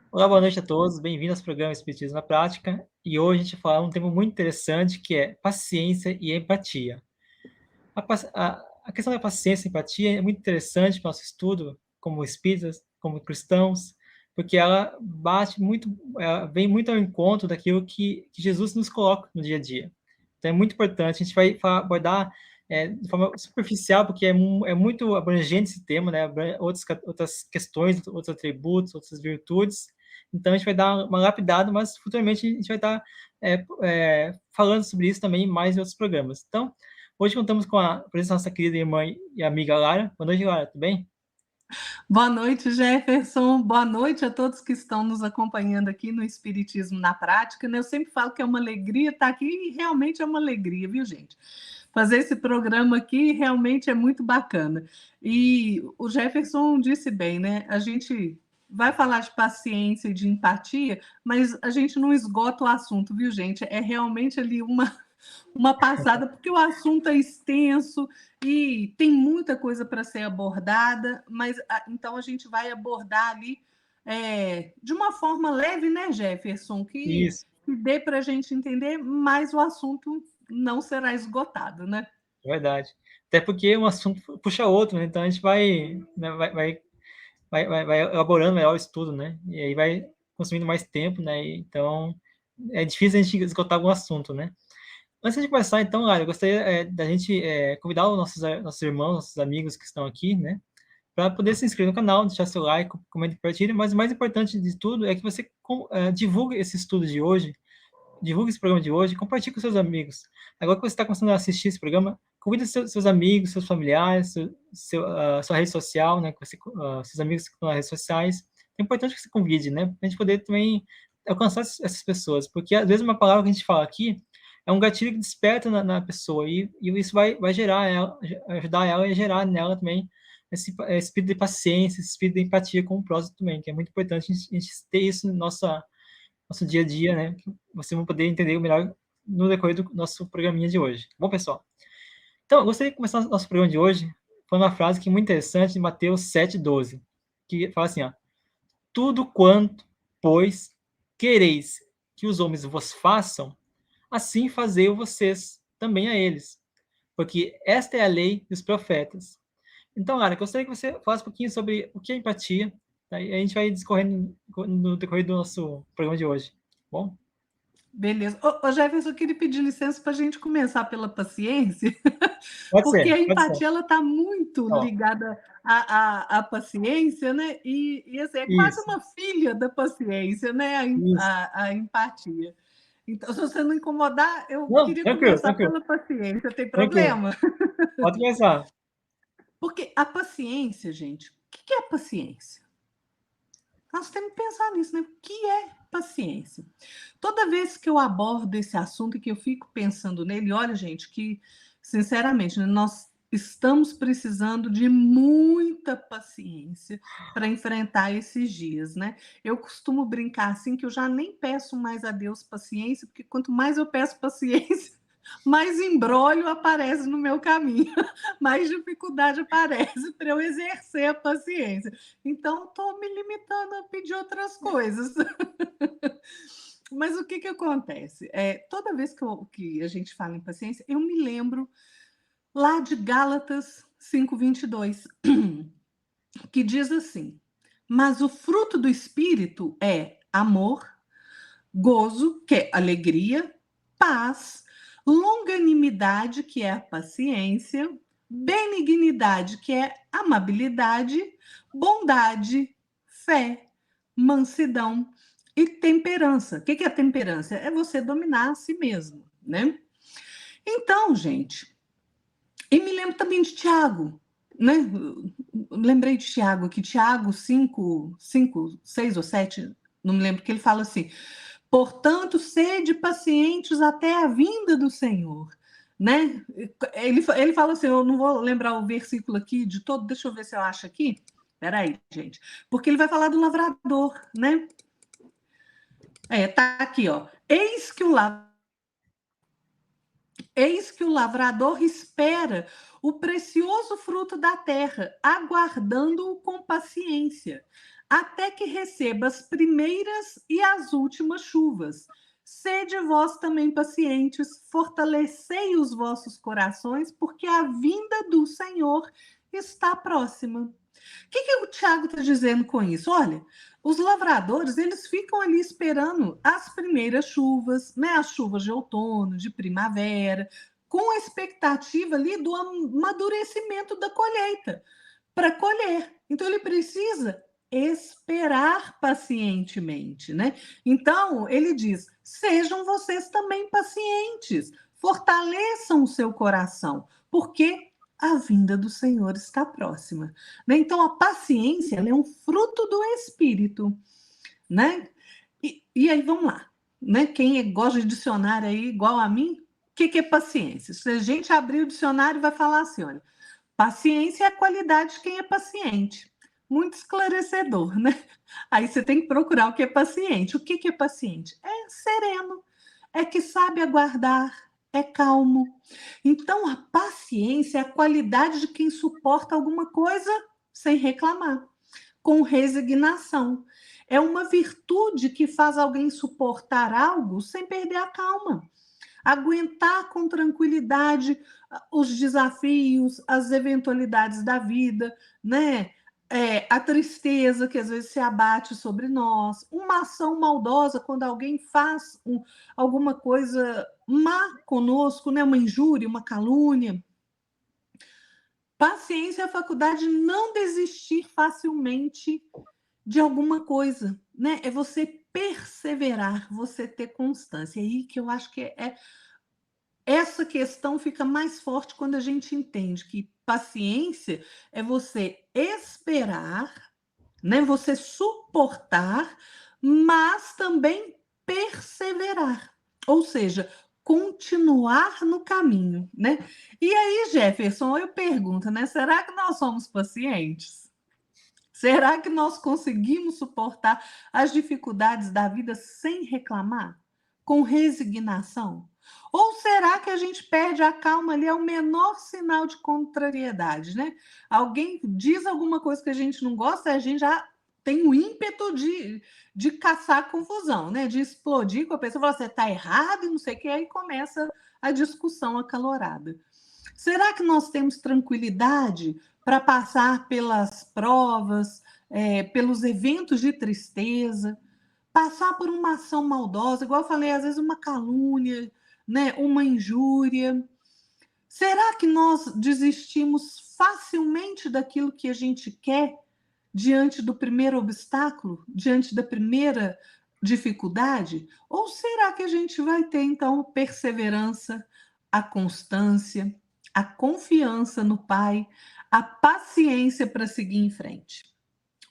Olá, boa noite a todos, bem-vindos ao programa Espiritismo na Prática. E hoje a gente vai falar um tema muito interessante que é paciência e empatia. A questão da paciência e empatia é muito interessante para o nosso estudo como espíritas, como cristãos, porque ela vem muito ao encontro daquilo que Jesus nos coloca no dia a dia. Então é muito importante, a gente vai abordar de forma superficial, porque é muito abrangente esse tema, né? Outras questões, outros atributos, outras virtudes. Então a gente vai dar uma lapidada, mas futuramente a gente vai estar falando sobre isso também mais em outros programas. Então, hoje contamos com a presença da nossa querida irmã e amiga Lara. Boa noite, Lara, tudo bem? Boa noite, Jefferson. Boa noite a todos que estão nos acompanhando aqui no Espiritismo na Prática, né? Eu sempre falo que é uma alegria estar aqui e realmente é uma alegria, viu, gente? Fazer esse programa aqui realmente é muito bacana. E o Jefferson disse bem, né? A gente vai falar de paciência e de empatia, mas a gente não esgota o assunto, viu, gente? É realmente ali uma passada, porque o assunto é extenso e tem muita coisa para ser abordada, mas então a gente vai abordar ali de uma forma leve, né, Jefferson? Que Isso, dê para a gente entender, mas o assunto não será esgotado, né? é verdade. Até porque um assunto puxa outro, né? Então a gente vai elaborando melhor o estudo, né? E aí vai consumindo mais tempo, né? Então é difícil a gente esgotar algum assunto, né? Antes de começar, então, Lara, eu gostaria da gente convidar os nossos irmãos, nossos amigos que estão aqui, né? Para poder se inscrever no canal, deixar seu like, comentar e compartilhar, mas o mais importante de tudo é que você divulgue esse estudo de hoje, divulgue esse programa de hoje, compartilhe com seus amigos. Agora que você está começando a assistir esse programa, convide seus amigos, seus familiares, sua rede social, né, seus amigos que estão nas redes sociais. É importante que você convide, né, para a gente poder também alcançar essas pessoas, porque às vezes uma palavra que a gente fala aqui é um gatilho que desperta na pessoa, e isso vai ajudar ela a gerar nela também esse espírito de paciência, esse espírito de empatia com o próximo também, que é muito importante a gente ter isso no nosso dia a dia, né? Que você vai poder entender melhor no decorrer do nosso programinha de hoje. Bom, pessoal? Então, eu gostaria de começar o nosso programa de hoje com uma frase que é muito interessante de Mateus 7,12, que fala assim, ó, tudo quanto, pois, quereis que os homens vos façam, assim fazei vocês também a eles, porque esta é a lei dos profetas. Então, Lara, eu gostaria que você falasse um pouquinho sobre o que é empatia, tá? E a gente vai discorrendo no decorrer do nosso programa de hoje. Bom? Beleza. Ô, Jefferson, eu queria pedir licença para a gente começar pela paciência, Pode porque ser, a pode ser. empatia ela está muito Ó, ligada à paciência, né? E assim, é quase isso, uma filha da paciência, né? isso. A empatia. Então, se você não incomodar, eu Não, queria tranquilo, começar tranquilo, pela paciência. Tem tranquilo. problema? Pode começar. Porque a paciência, gente, o que é a paciência? Nós temos que pensar nisso, né? O que é paciência? Toda vez que eu abordo esse assunto e que eu fico pensando nele, olha, gente, que, sinceramente, né, nós estamos precisando de muita paciência para enfrentar esses dias, né? Eu costumo brincar assim que eu já nem peço mais a Deus paciência, porque quanto mais eu peço paciência, mais embrólio aparece no meu caminho, mais dificuldade aparece para eu exercer a paciência. Então, estou me limitando a pedir outras coisas. Mas o que acontece? Toda vez que a gente fala em paciência, eu me lembro lá de Gálatas 5:22, que diz assim: mas o fruto do Espírito é amor, gozo, que é alegria, paz, longanimidade, que é a paciência, benignidade, que é amabilidade, bondade, fé, mansidão e temperança. O que é temperança? É você dominar a si mesmo, né? Então, gente, e me lembro também de Tiago, né? Lembrei de Tiago aqui, Tiago 5, 6 ou 7, não me lembro, que ele fala assim: portanto, sede pacientes até a vinda do Senhor. Né? Ele fala assim, eu não vou lembrar o versículo aqui de todo, deixa eu ver se eu acho aqui. Peraí, gente. Porque ele vai falar do lavrador, né? Tá aqui, ó. Eis que o lavrador espera o precioso fruto da terra, aguardando-o com paciência, até que receba as primeiras e as últimas chuvas. Sede vós também pacientes, fortalecei os vossos corações, porque a vinda do Senhor está próxima. O que o Tiago está dizendo com isso? Olha, os lavradores, eles ficam ali esperando as primeiras chuvas, né? As chuvas de outono, de primavera, com a expectativa ali do amadurecimento da colheita, para colher. Então, ele precisa esperar pacientemente, né? Então, ele diz: sejam vocês também pacientes, fortaleçam o seu coração, porque a vinda do Senhor está próxima, né? Então, a paciência, ela é um fruto do Espírito, né? E aí, vamos lá, né? Quem gosta de dicionário aí, igual a mim, o que é paciência? Se a gente abrir o dicionário, vai falar assim, olha, paciência é a qualidade de quem é paciente. Muito esclarecedor, né? Aí você tem que procurar o que é paciente. O que é paciente? É sereno, é que sabe aguardar, é calmo. Então, a paciência é a qualidade de quem suporta alguma coisa sem reclamar, com resignação. É uma virtude que faz alguém suportar algo sem perder a calma, aguentar com tranquilidade os desafios, as eventualidades da vida, né? A tristeza que às vezes se abate sobre nós, uma ação maldosa quando alguém faz alguma coisa má conosco, né? Uma injúria, uma calúnia. Paciência é a faculdade de não desistir facilmente de alguma coisa, né? É você perseverar, você ter constância. É aí que eu acho que essa questão fica mais forte quando a gente entende que paciência é você esperar, né? Você suportar, mas também perseverar. Ou seja, continuar no caminho, né? E aí, Jefferson, eu pergunto, né? Será que nós somos pacientes? Será que nós conseguimos suportar as dificuldades da vida sem reclamar? Com resignação? Ou será que a gente perde a calma ali ao menor sinal de contrariedade, né? Alguém diz alguma coisa que a gente não gosta, a gente já tem o ímpeto de caçar confusão, né? De explodir com a pessoa, falar, você está errado e não sei o que, aí começa a discussão acalorada. Será que nós temos tranquilidade para passar pelas provas, pelos eventos de tristeza, passar por uma ação maldosa, igual eu falei, às vezes uma calúnia, né, uma injúria? Será que nós desistimos facilmente daquilo que a gente quer diante do primeiro obstáculo, diante da primeira dificuldade? Ou será que a gente vai ter, então, perseverança, a constância, a confiança no Pai, a paciência para seguir em frente?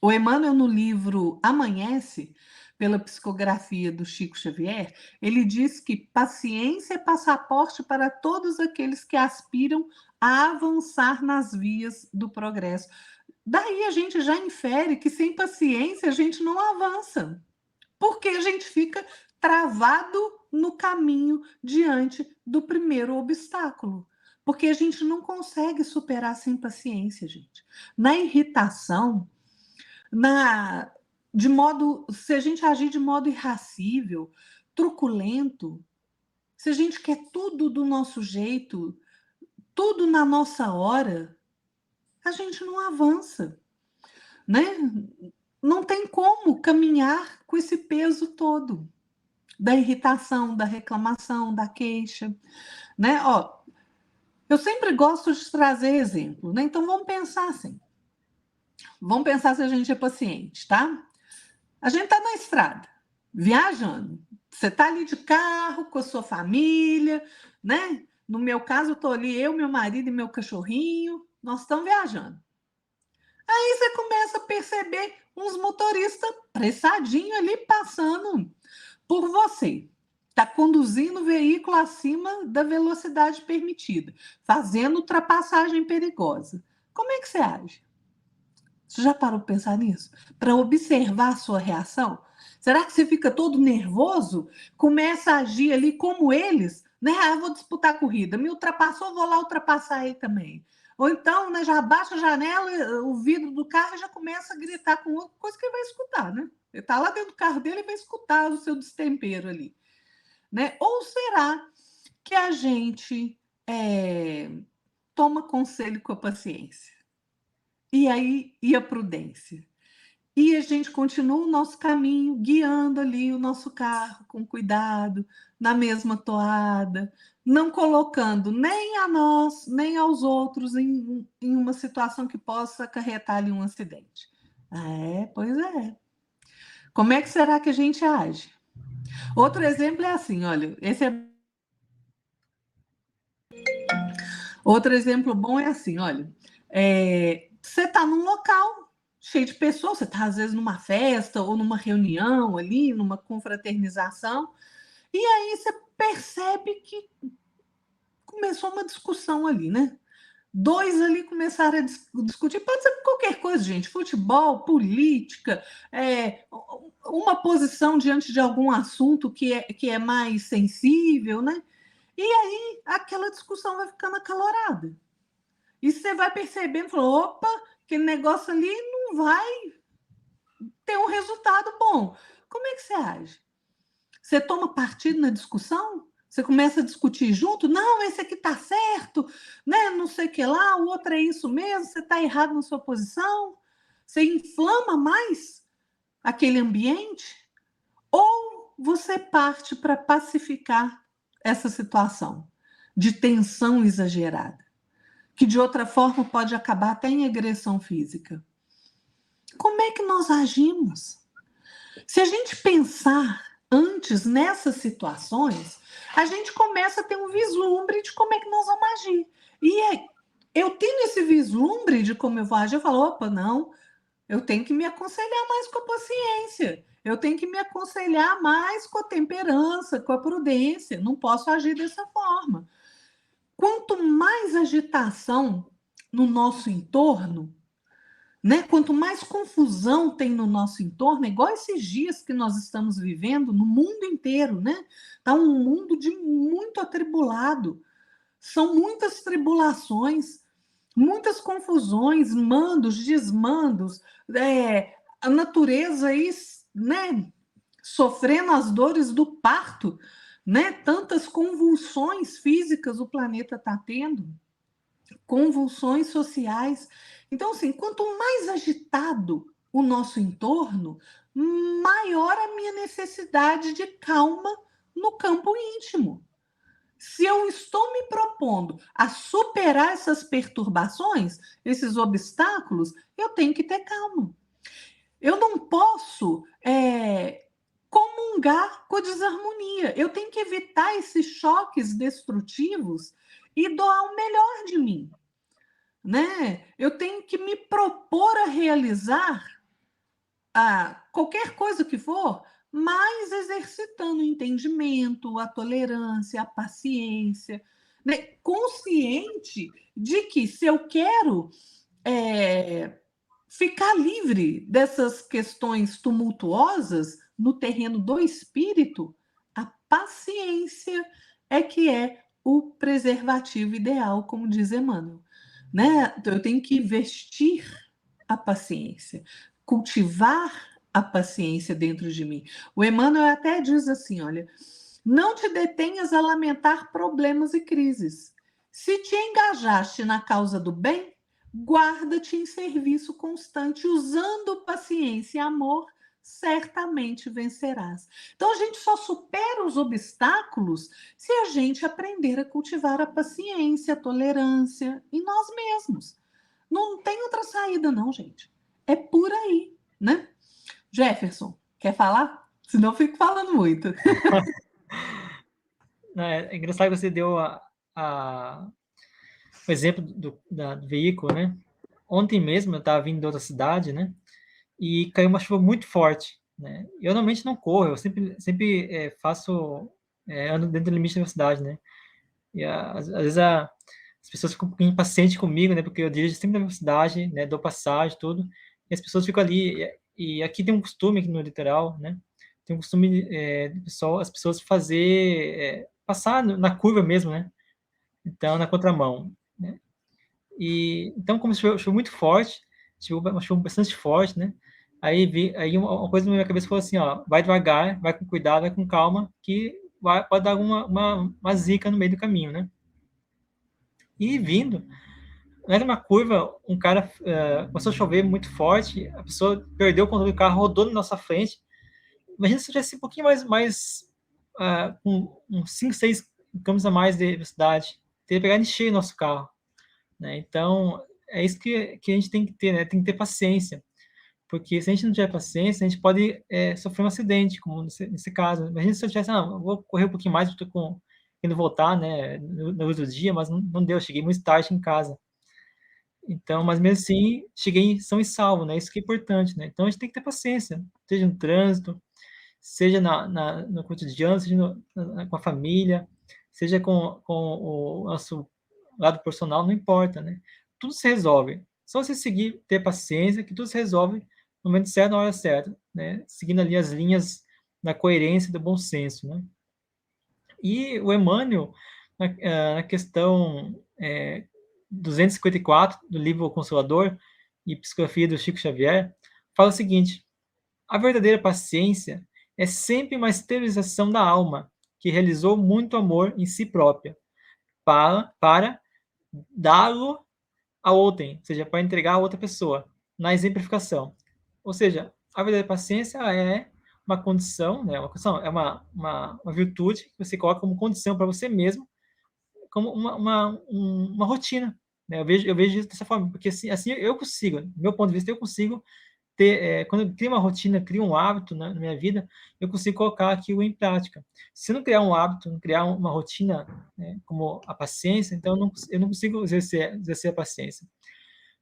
O Emmanuel, no livro Amanhece, pela psicografia do Chico Xavier, ele diz que paciência é passaporte para todos aqueles que aspiram a avançar nas vias do progresso. Daí a gente já infere que sem paciência a gente não avança, porque a gente fica travado no caminho diante do primeiro obstáculo. Porque a gente não consegue superar sem paciência, gente. Na irritação, se a gente agir de modo irracível, truculento, se a gente quer tudo do nosso jeito, tudo na nossa hora, a gente não avança, né? Não tem como caminhar com esse peso todo da irritação, da reclamação, da queixa, né? Ó, eu sempre gosto de trazer exemplo, né? Então vamos pensar assim. Vamos pensar se a gente é paciente, tá? A gente está na estrada, viajando. Você está ali de carro com a sua família, né? No meu caso, eu estou ali, eu, meu marido e meu cachorrinho, nós estamos viajando. Aí você começa a perceber uns motoristas pressadinhos ali passando por você. Está conduzindo o veículo acima da velocidade permitida, fazendo ultrapassagem perigosa. Como é que você age? Você já parou para pensar nisso? Para observar a sua reação? Será que você fica todo nervoso? Começa a agir ali como eles? Né? Ah, vou disputar a corrida. Me ultrapassou, vou lá ultrapassar ele também. Ou então, né, já abaixa a janela, o vidro do carro e já começa a gritar com outra coisa que ele vai escutar, né? Ele está lá dentro do carro dele e vai escutar o seu destempero ali, né? Ou será que a gente toma conselho com a paciência? E aí, e a prudência? E a gente continua o nosso caminho, guiando ali o nosso carro com cuidado, na mesma toada, não colocando nem a nós, nem aos outros em uma situação que possa acarretar ali um acidente. Pois é. Como é que será que a gente age? Outro exemplo é assim, olha, outro exemplo bom é assim, olha, você está num local cheio de pessoas, você está às vezes numa festa ou numa reunião ali, numa confraternização, e aí você percebe que começou uma discussão ali, né? Dois ali começaram a discutir, pode ser qualquer coisa, gente, futebol, política, uma posição diante de algum assunto que é mais sensível, né? E aí aquela discussão vai ficando acalorada. E você vai percebendo, falou, opa, aquele negócio ali não vai ter um resultado bom. Como é que você age? Você toma partido na discussão? Você começa a discutir junto? Não, esse aqui está certo, né? Não sei o que lá, o outro é isso mesmo, você está errado na sua posição. Você inflama mais aquele ambiente? Ou você parte para pacificar essa situação de tensão exagerada, que de outra forma pode acabar até em agressão física? Como é que nós agimos? Se a gente pensar antes nessas situações, a gente começa a ter um vislumbre de como é que nós vamos agir. E eu tendo esse vislumbre de como eu vou agir, eu falo, opa, não, eu tenho que me aconselhar mais com a paciência, eu tenho que me aconselhar mais com a temperança, com a prudência, não posso agir dessa forma. Quanto mais agitação no nosso entorno, né? Quanto mais confusão tem no nosso entorno, igual esses dias que nós estamos vivendo no mundo inteiro, né? Está um mundo de muito atribulado. São muitas tribulações, muitas confusões, mandos, desmandos, a natureza aí, né? Sofrendo as dores do parto, né? Tantas convulsões físicas o planeta está tendo, convulsões sociais. Então, assim, quanto mais agitado o nosso entorno, maior a minha necessidade de calma no campo íntimo. Se eu estou me propondo a superar essas perturbações, esses obstáculos, eu tenho que ter calma. Eu não posso comungar com a desarmonia. Eu tenho que evitar esses choques destrutivos e doar o melhor de mim, né? Eu tenho que me propor a realizar qualquer coisa que for, mas exercitando o entendimento, a tolerância, a paciência, né? Consciente de que se eu quero ficar livre dessas questões tumultuosas no terreno do espírito, a paciência é que é o preservativo ideal, como diz Emmanuel, né? Então, eu tenho que vestir a paciência, cultivar a paciência dentro de mim. O Emmanuel até diz assim, olha, não te detenhas a lamentar problemas e crises. Se te engajaste na causa do bem, guarda-te em serviço constante, usando paciência e amor, certamente vencerás. Então, a gente só supera os obstáculos se a gente aprender a cultivar a paciência, a tolerância em nós mesmos. Não tem outra saída, não, gente. É por aí, né? Jefferson, quer falar? Senão eu fico falando muito. É engraçado que você deu o exemplo do veículo, né? Ontem mesmo eu estava vindo de outra cidade, né? E caiu uma chuva muito forte, né? Eu normalmente não corro, eu sempre faço, ando dentro do limite da velocidade, né? E às vezes as pessoas ficam um pouquinho impacientes comigo, né? Porque eu dirijo sempre na velocidade, né? Dou passagem, tudo. E as pessoas ficam ali. E aqui tem um costume aqui no litoral, né? Tem um costume, as pessoas fazer, passar na curva mesmo, né? Então, na contramão, né? E então, como choveu muito forte, choveu uma chuva bastante forte, né? Aí uma coisa na minha cabeça falou assim, ó, vai devagar, vai com cuidado, vai com calma, que pode dar uma zica no meio do caminho, né? E vindo, era uma curva, um cara começou a chover muito forte, a pessoa perdeu o controle do carro, rodou na nossa frente. Imagina se tivesse um pouquinho com uns 5, 6 km a mais de velocidade, teria pegado em cheio o nosso carro, né? Então, é isso que a gente tem que ter, né? Tem que ter paciência, porque se a gente não tiver paciência, a gente pode sofrer um acidente, como nesse caso. Imagina se eu tivesse, eu vou correr um pouquinho mais, estou indo voltar, né, no outro dia, mas não deu, cheguei muito tarde em casa. Então, mas mesmo assim, cheguei são e salvo, né? Isso que é importante, né? Então a gente tem que ter paciência, seja no trânsito, seja no cotidiano, seja com a família, seja com o nosso lado profissional, não importa, né? Tudo se resolve. Só você seguir, ter paciência, que tudo se resolve no momento certo, na hora certa, né? Seguindo ali as linhas da coerência e do bom senso, né? E o Emmanuel, na questão 254 do livro O Consolador e Psicografia do Chico Xavier, fala o seguinte: a verdadeira paciência é sempre uma esterilização da alma que realizou muito amor em si própria para dá-lo a outrem, ou seja, para entregar a outra pessoa, na exemplificação. Ou seja, a verdadeira paciência é uma condição, né, uma virtude que você coloca como condição para você mesmo, como uma rotina. Né? Eu vejo isso dessa forma, porque assim eu consigo, do meu ponto de vista, eu consigo quando eu crio uma rotina, crio um hábito na minha vida, eu consigo colocar aquilo em prática. Se eu não criar um hábito, não criar uma rotina, né, como a paciência, então eu não consigo exercer a paciência.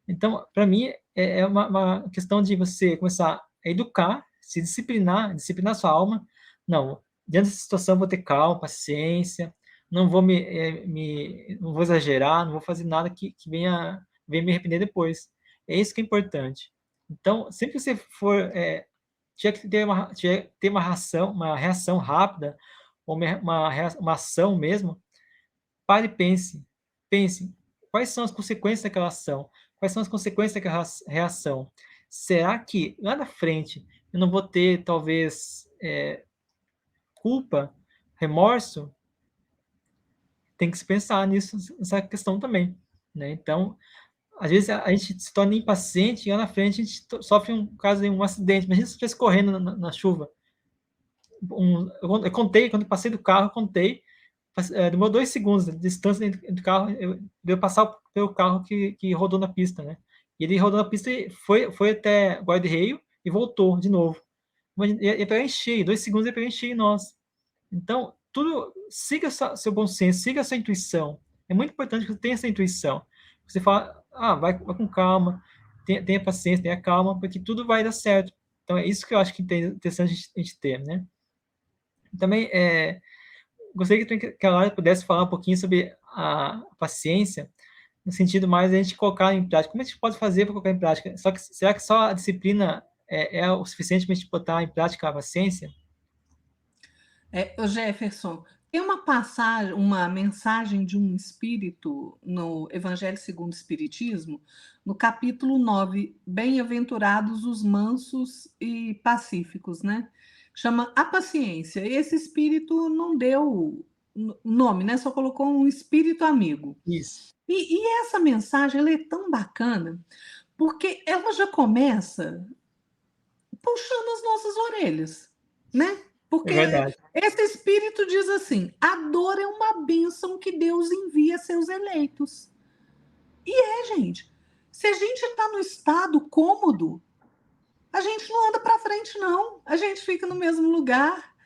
Então, para mim, é uma questão de você começar a educar, se disciplinar sua alma. Não, diante dessa situação, eu vou ter calma, paciência, não vou não vou exagerar, não vou fazer nada que venha me arrepender depois. É isso que é importante. Então, sempre que você tiver que ter uma reação rápida, ou uma ação mesmo, pare e pense, quais são as consequências daquela ação? Quais são as consequências daquela reação? Será que lá na frente eu não vou ter, talvez, culpa, remorso? Tem que se pensar nisso, nessa questão também, né? Então, às vezes a gente se torna impaciente e lá na frente a gente sofre um caso de um acidente. Imagina se eu estivesse correndo na chuva. Eu contei, quando eu passei do carro, eu contei, demorou 2 segundos de distância do carro, deu passar pelo carro que rodou na pista, né? E ele rodou na pista e foi até guarda-reio e voltou de novo. Ia pegar em cheio, 2 segundos ia pegar em cheio nós. Então, tudo, siga seu bom senso, siga a sua intuição. É muito importante que você tenha essa intuição. Você fala, vai com calma, tenha paciência, tenha calma, porque tudo vai dar certo. Então, é isso que eu acho que é interessante a gente ter, né? Também gostaria que a Lara pudesse falar um pouquinho sobre a paciência, no sentido mais de a gente colocar em prática. Como a gente pode fazer para colocar em prática? Será que só a disciplina é o suficiente para a gente botar em prática a paciência? O Jefferson, tem uma passagem, uma mensagem de um espírito no Evangelho segundo o Espiritismo, no capítulo 9, Bem-aventurados os mansos e pacíficos, né? Chama a paciência. Esse espírito não deu nome, né? Só colocou um espírito amigo. Isso. E essa mensagem ela é tão bacana, porque ela já começa puxando as nossas orelhas, né? É Porque verdade. esse espírito diz assim: a dor é uma bênção que Deus envia a seus eleitos. Gente, se a gente está no estado cômodo, a gente não anda para frente, não. A gente fica no mesmo lugar.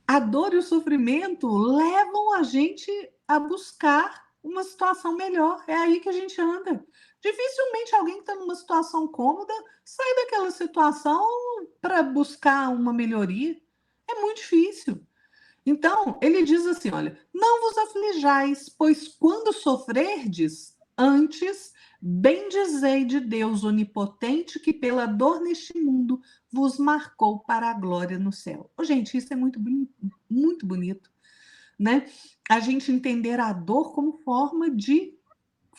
A dor e o sofrimento levam a gente a buscar uma situação melhor. É aí que a gente anda. Dificilmente alguém que está numa situação cômoda sai daquela situação para buscar uma melhoria. É muito difícil. Então, ele diz assim: olha, não vos aflijais, pois quando sofrerdes, antes bendizei de Deus onipotente que pela dor neste mundo vos marcou para a glória no céu. Gente, isso é muito bonito, né? A gente entender a dor como forma de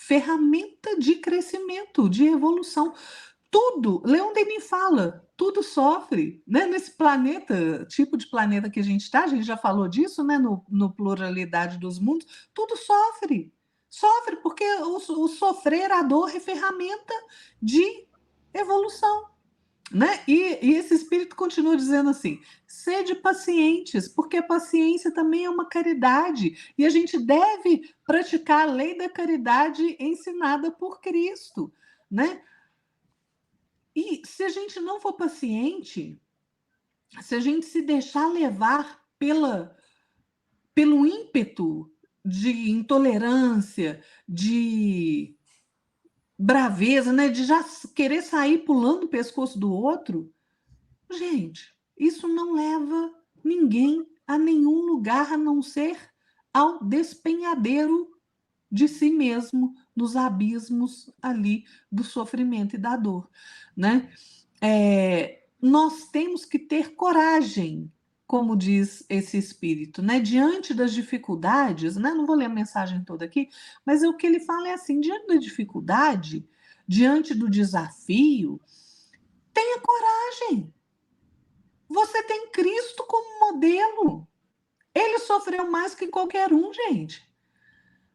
ferramenta de crescimento, de evolução. Tudo, Leon Denis fala, tudo sofre, né? Nesse planeta, tipo de planeta que a gente está, a gente já falou disso, né? No Pluralidade dos Mundos, tudo sofre. Sofre porque o sofrer, a dor é ferramenta de evolução. Né? E esse espírito continua dizendo assim: sede pacientes, porque a paciência também é uma caridade, e a gente deve praticar a lei da caridade ensinada por Cristo, né? E se a gente não for paciente, se a gente se deixar levar pelo ímpeto de intolerância, de braveza, né? De já querer sair pulando o pescoço do outro, gente, isso não leva ninguém a nenhum lugar a não ser ao despenhadeiro de si mesmo, nos abismos ali do sofrimento e da dor, né? Nós temos que ter coragem, como diz esse espírito, né? Diante das dificuldades, né? Não vou ler a mensagem toda aqui, mas o que ele fala é assim: diante da dificuldade, diante do desafio, tenha coragem. Você tem Cristo como modelo. Ele sofreu mais que qualquer um, gente,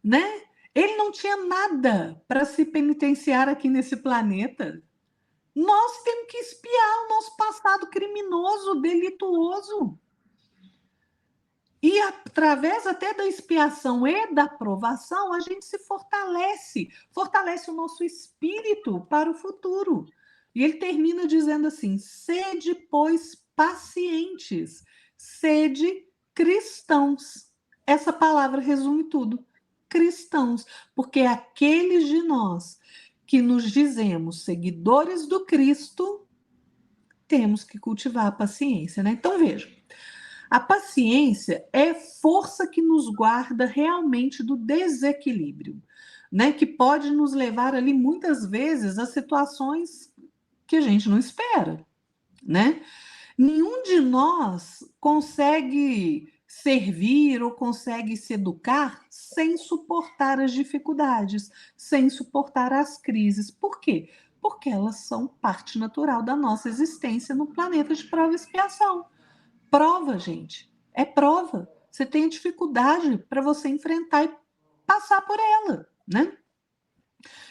né? Ele não tinha nada para se penitenciar aqui nesse planeta. Nós temos que espiar o nosso passado criminoso, delituoso. E através até da expiação e da provação, a gente se fortalece, fortalece o nosso espírito para o futuro. E ele termina dizendo assim: sede, pois, pacientes, sede cristãos. Essa palavra resume tudo. Cristãos, porque aqueles de nós que nos dizemos seguidores do Cristo, temos que cultivar a paciência, né? Então veja, a paciência é força que nos guarda realmente do desequilíbrio, né? Que pode nos levar ali muitas vezes a situações que a gente não espera, né? Nenhum de nós consegue servir ou consegue se educar sem suportar as dificuldades, sem suportar as crises. Por quê? Porque elas são parte natural da nossa existência no planeta de prova e expiação. Prova, gente, é prova. Você tem dificuldade para você enfrentar e passar por ela, né?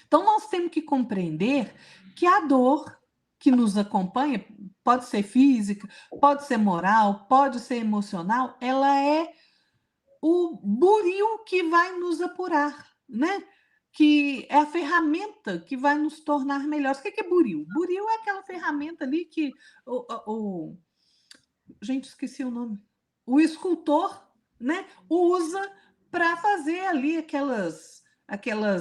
Então nós temos que compreender que a dor que nos acompanha pode ser física, pode ser moral, pode ser emocional, ela é o buril que vai nos apurar, né? Que é a ferramenta que vai nos tornar melhores. O que é buril? Buril é aquela ferramenta ali que gente, esqueci o nome. O escultor, né, usa para fazer ali aquelas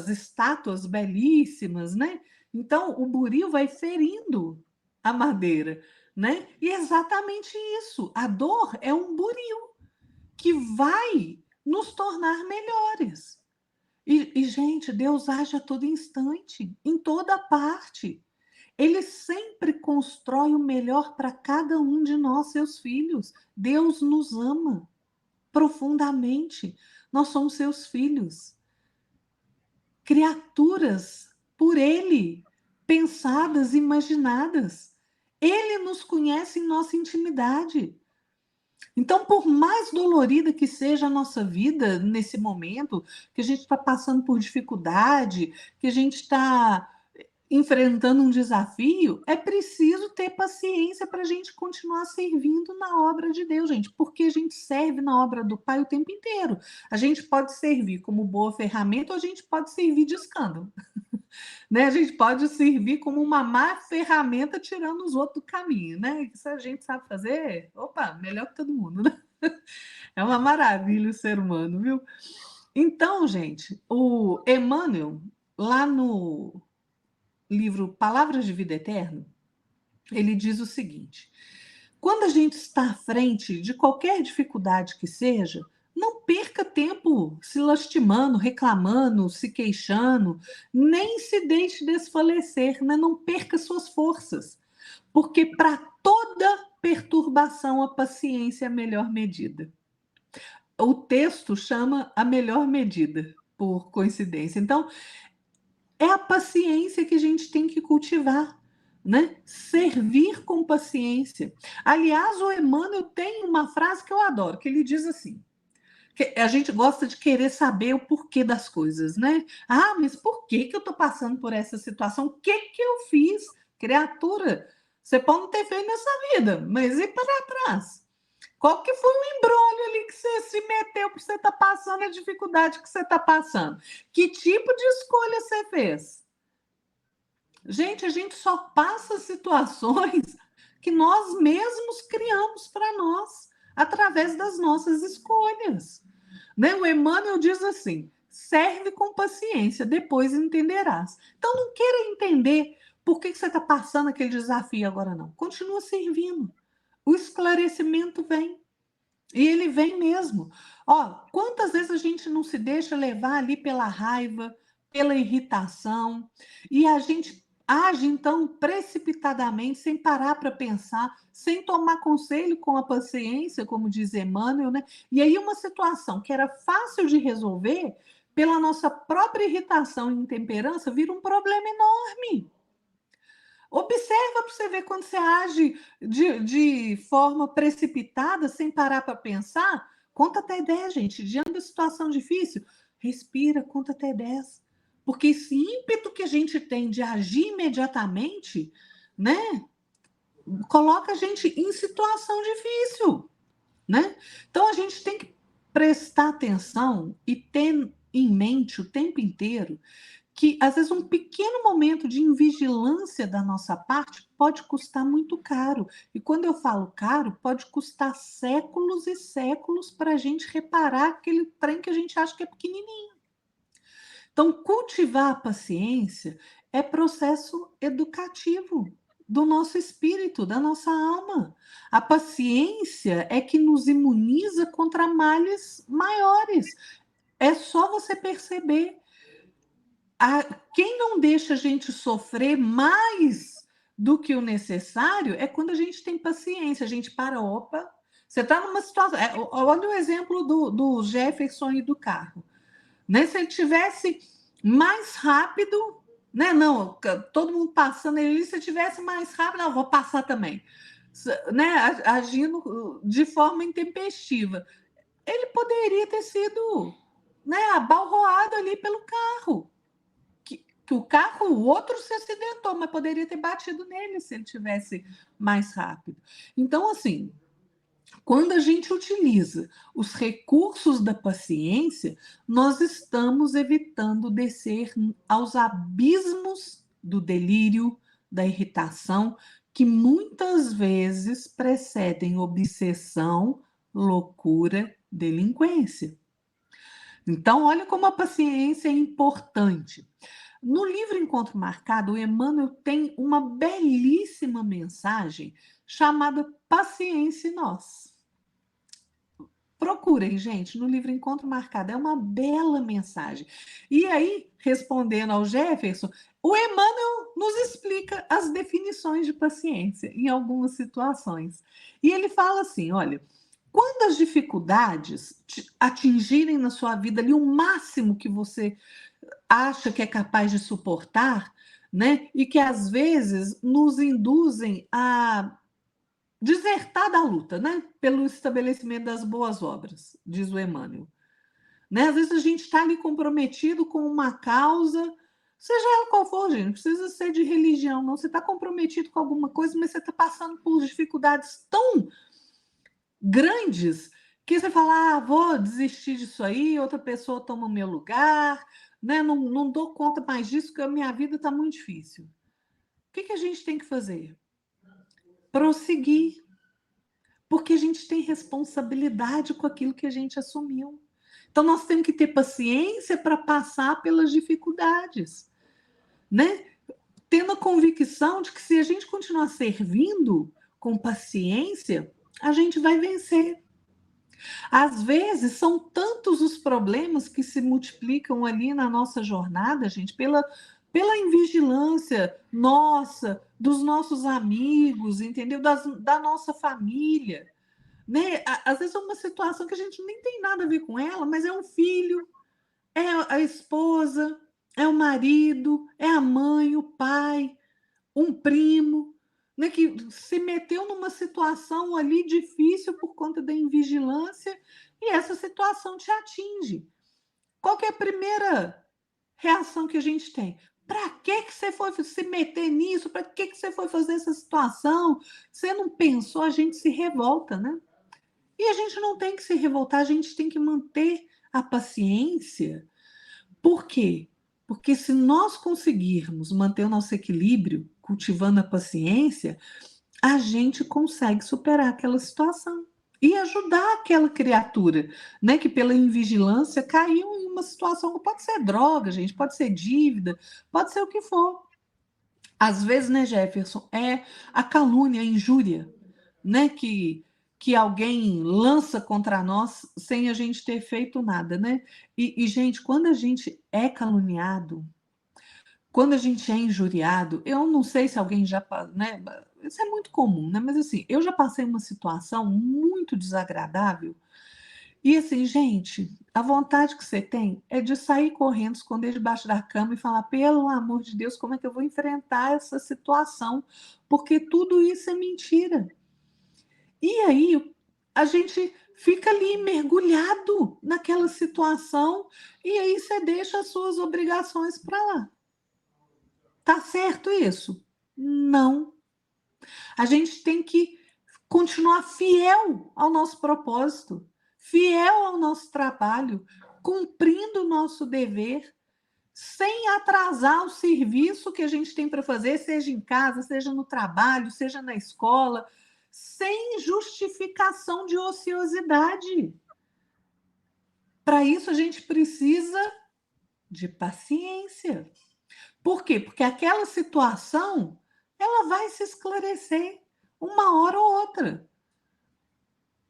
estátuas belíssimas, né? Então, o buril vai ferindo a madeira, né? E é exatamente isso. A dor é um buril que vai nos tornar melhores. Gente, Deus age a todo instante, em toda parte. Ele sempre constrói o melhor para cada um de nós, seus filhos. Deus nos ama profundamente. Nós somos seus filhos, criaturas por Ele, pensadas, imaginadas. Ele nos conhece em nossa intimidade. Então, por mais dolorida que seja a nossa vida nesse momento, que a gente está passando por dificuldade, que a gente está enfrentando um desafio, é preciso ter paciência para a gente continuar servindo na obra de Deus, gente, porque a gente serve na obra do Pai o tempo inteiro. A gente pode servir como boa ferramenta ou a gente pode servir de escândalo. Né? A gente pode servir como uma má ferramenta tirando os outros do caminho, né? Isso a gente sabe fazer, opa, melhor que todo mundo, né? É uma maravilha o ser humano, viu? Então, gente, o Emmanuel, lá no livro Palavras de Vida Eterna, ele diz o seguinte: quando a gente está à frente de qualquer dificuldade que seja, não perca tempo se lastimando, reclamando, se queixando, nem se deixe desfalecer, né? Não perca suas forças, porque para toda perturbação a paciência é a melhor medida. O texto chama a melhor medida, por coincidência. Então, É a paciência que a gente tem que cultivar, né? Servir com paciência. Aliás, o Emmanuel tem uma frase que eu adoro, que ele diz assim: que a gente gosta de querer saber o porquê das coisas, né? Ah, mas por que que eu estou passando por essa situação? O que que eu fiz? Criatura, você pode não ter feito nessa vida, mas e para trás? Qual que foi o embrólio ali que você se meteu para você estar passando a dificuldade que você está passando? Que tipo de escolha você fez? Gente, a gente só passa situações que nós mesmos criamos para nós através das nossas escolhas. Né? O Emmanuel diz assim: serve com paciência, depois entenderás. Então, não queira entender por que você está passando aquele desafio agora, não. Continua servindo. O esclarecimento vem. E ele vem mesmo. Ó, quantas vezes a gente não se deixa levar ali pela raiva, pela irritação, e a gente age então precipitadamente, sem parar para pensar, sem tomar conselho com a paciência, como diz Emmanuel, né? E aí uma situação que era fácil de resolver, pela nossa própria irritação e intemperança, vira um problema enorme. Observa para você ver quando você age de forma precipitada, sem parar para pensar. Conta até 10, gente. Diante da situação difícil, respira, conta até 10. Porque esse ímpeto que a gente tem de agir imediatamente, né, coloca a gente em situação difícil, né? Então a gente tem que prestar atenção e ter em mente o tempo inteiro que às vezes um pequeno momento de invigilância da nossa parte pode custar muito caro. E quando eu falo caro, pode custar séculos e séculos para a gente reparar aquele trem que a gente acha que é pequenininho. Então, cultivar a paciência é processo educativo do nosso espírito, da nossa alma. A paciência é que nos imuniza contra males maiores. É só você perceber quem não deixa a gente sofrer mais do que o necessário é quando a gente tem paciência, a gente para, opa, você está numa situação. Olha o exemplo do Jefferson e do carro. Né? Se ele tivesse mais rápido, né? Não, todo mundo passando ele, se ele tivesse mais rápido, não, vou passar também. Né? Agindo de forma intempestiva. Ele poderia ter sido, né, abalroado ali pelo carro. Que o carro, o outro se acidentou, mas poderia ter batido nele se ele tivesse mais rápido. Então, assim, quando a gente utiliza os recursos da paciência, nós estamos evitando descer aos abismos do delírio, da irritação, que muitas vezes precedem obsessão, loucura, delinquência. Então, olha como a paciência é importante. No livro Encontro Marcado, o Emmanuel tem uma belíssima mensagem chamada Paciência em Nós. Procurem, gente, no livro Encontro Marcado, é uma bela mensagem. E aí, respondendo ao Jefferson, o Emmanuel nos explica as definições de paciência em algumas situações. E ele fala assim: olha, quando as dificuldades atingirem na sua vida ali o máximo que você acha que é capaz de suportar, né? E que às vezes nos induzem a desertar da luta, né? Pelo estabelecimento das boas obras, diz o Emmanuel. Né? Às vezes a gente está ali comprometido com uma causa, seja ela qual for, gente, não precisa ser de religião, não. Você está comprometido com alguma coisa, mas você está passando por dificuldades tão grandes que você fala, vou desistir disso aí, outra pessoa toma o meu lugar, né? Não dou conta mais disso, porque a minha vida está muito difícil. O que a gente tem que fazer? Prosseguir, porque a gente tem responsabilidade com aquilo que a gente assumiu. Então, nós temos que ter paciência para passar pelas dificuldades, né? Tendo a convicção de que se a gente continuar servindo com paciência, a gente vai vencer. Às vezes, são tantos os problemas que se multiplicam ali na nossa jornada, gente, pela invigilância nossa, dos nossos amigos, entendeu? Da nossa família. Né? Às vezes é uma situação que a gente nem tem nada a ver com ela, mas é um filho, é a esposa, é o marido, é a mãe, o pai, um primo, né, que se meteu numa situação ali difícil por conta da invigilância e essa situação te atinge. Qual que é a primeira reação que a gente tem? Para que você foi se meter nisso? Para que você foi fazer essa situação? Você não pensou? A gente se revolta, né? E a gente não tem que se revoltar, a gente tem que manter a paciência. Por quê? Porque se nós conseguirmos manter o nosso equilíbrio, cultivando a paciência, a gente consegue superar aquela situação e ajudar aquela criatura, né, que pela invigilância caiu em uma situação que pode ser droga, gente, pode ser dívida, pode ser o que for. Às vezes, né, Jefferson, é a calúnia, a injúria, né, que alguém lança contra nós sem a gente ter feito nada, né? Gente, quando a gente é caluniado, quando a gente é injuriado, eu não sei se alguém já, né? Isso é muito comum, né? Mas assim, eu já passei uma situação muito desagradável. E assim, gente, a vontade que você tem é de sair correndo, esconder debaixo da cama e falar: pelo amor de Deus, como é que eu vou enfrentar essa situação? Porque tudo isso é mentira. E aí a gente fica ali mergulhado naquela situação e aí você deixa as suas obrigações para lá. Tá certo isso? Não. A gente tem que continuar fiel ao nosso propósito, fiel ao nosso trabalho, cumprindo o nosso dever, sem atrasar o serviço que a gente tem para fazer, seja em casa, seja no trabalho, seja na escola, sem justificação de ociosidade. Para isso, a gente precisa de paciência. Por quê? Porque aquela situação ela vai se esclarecer uma hora ou outra.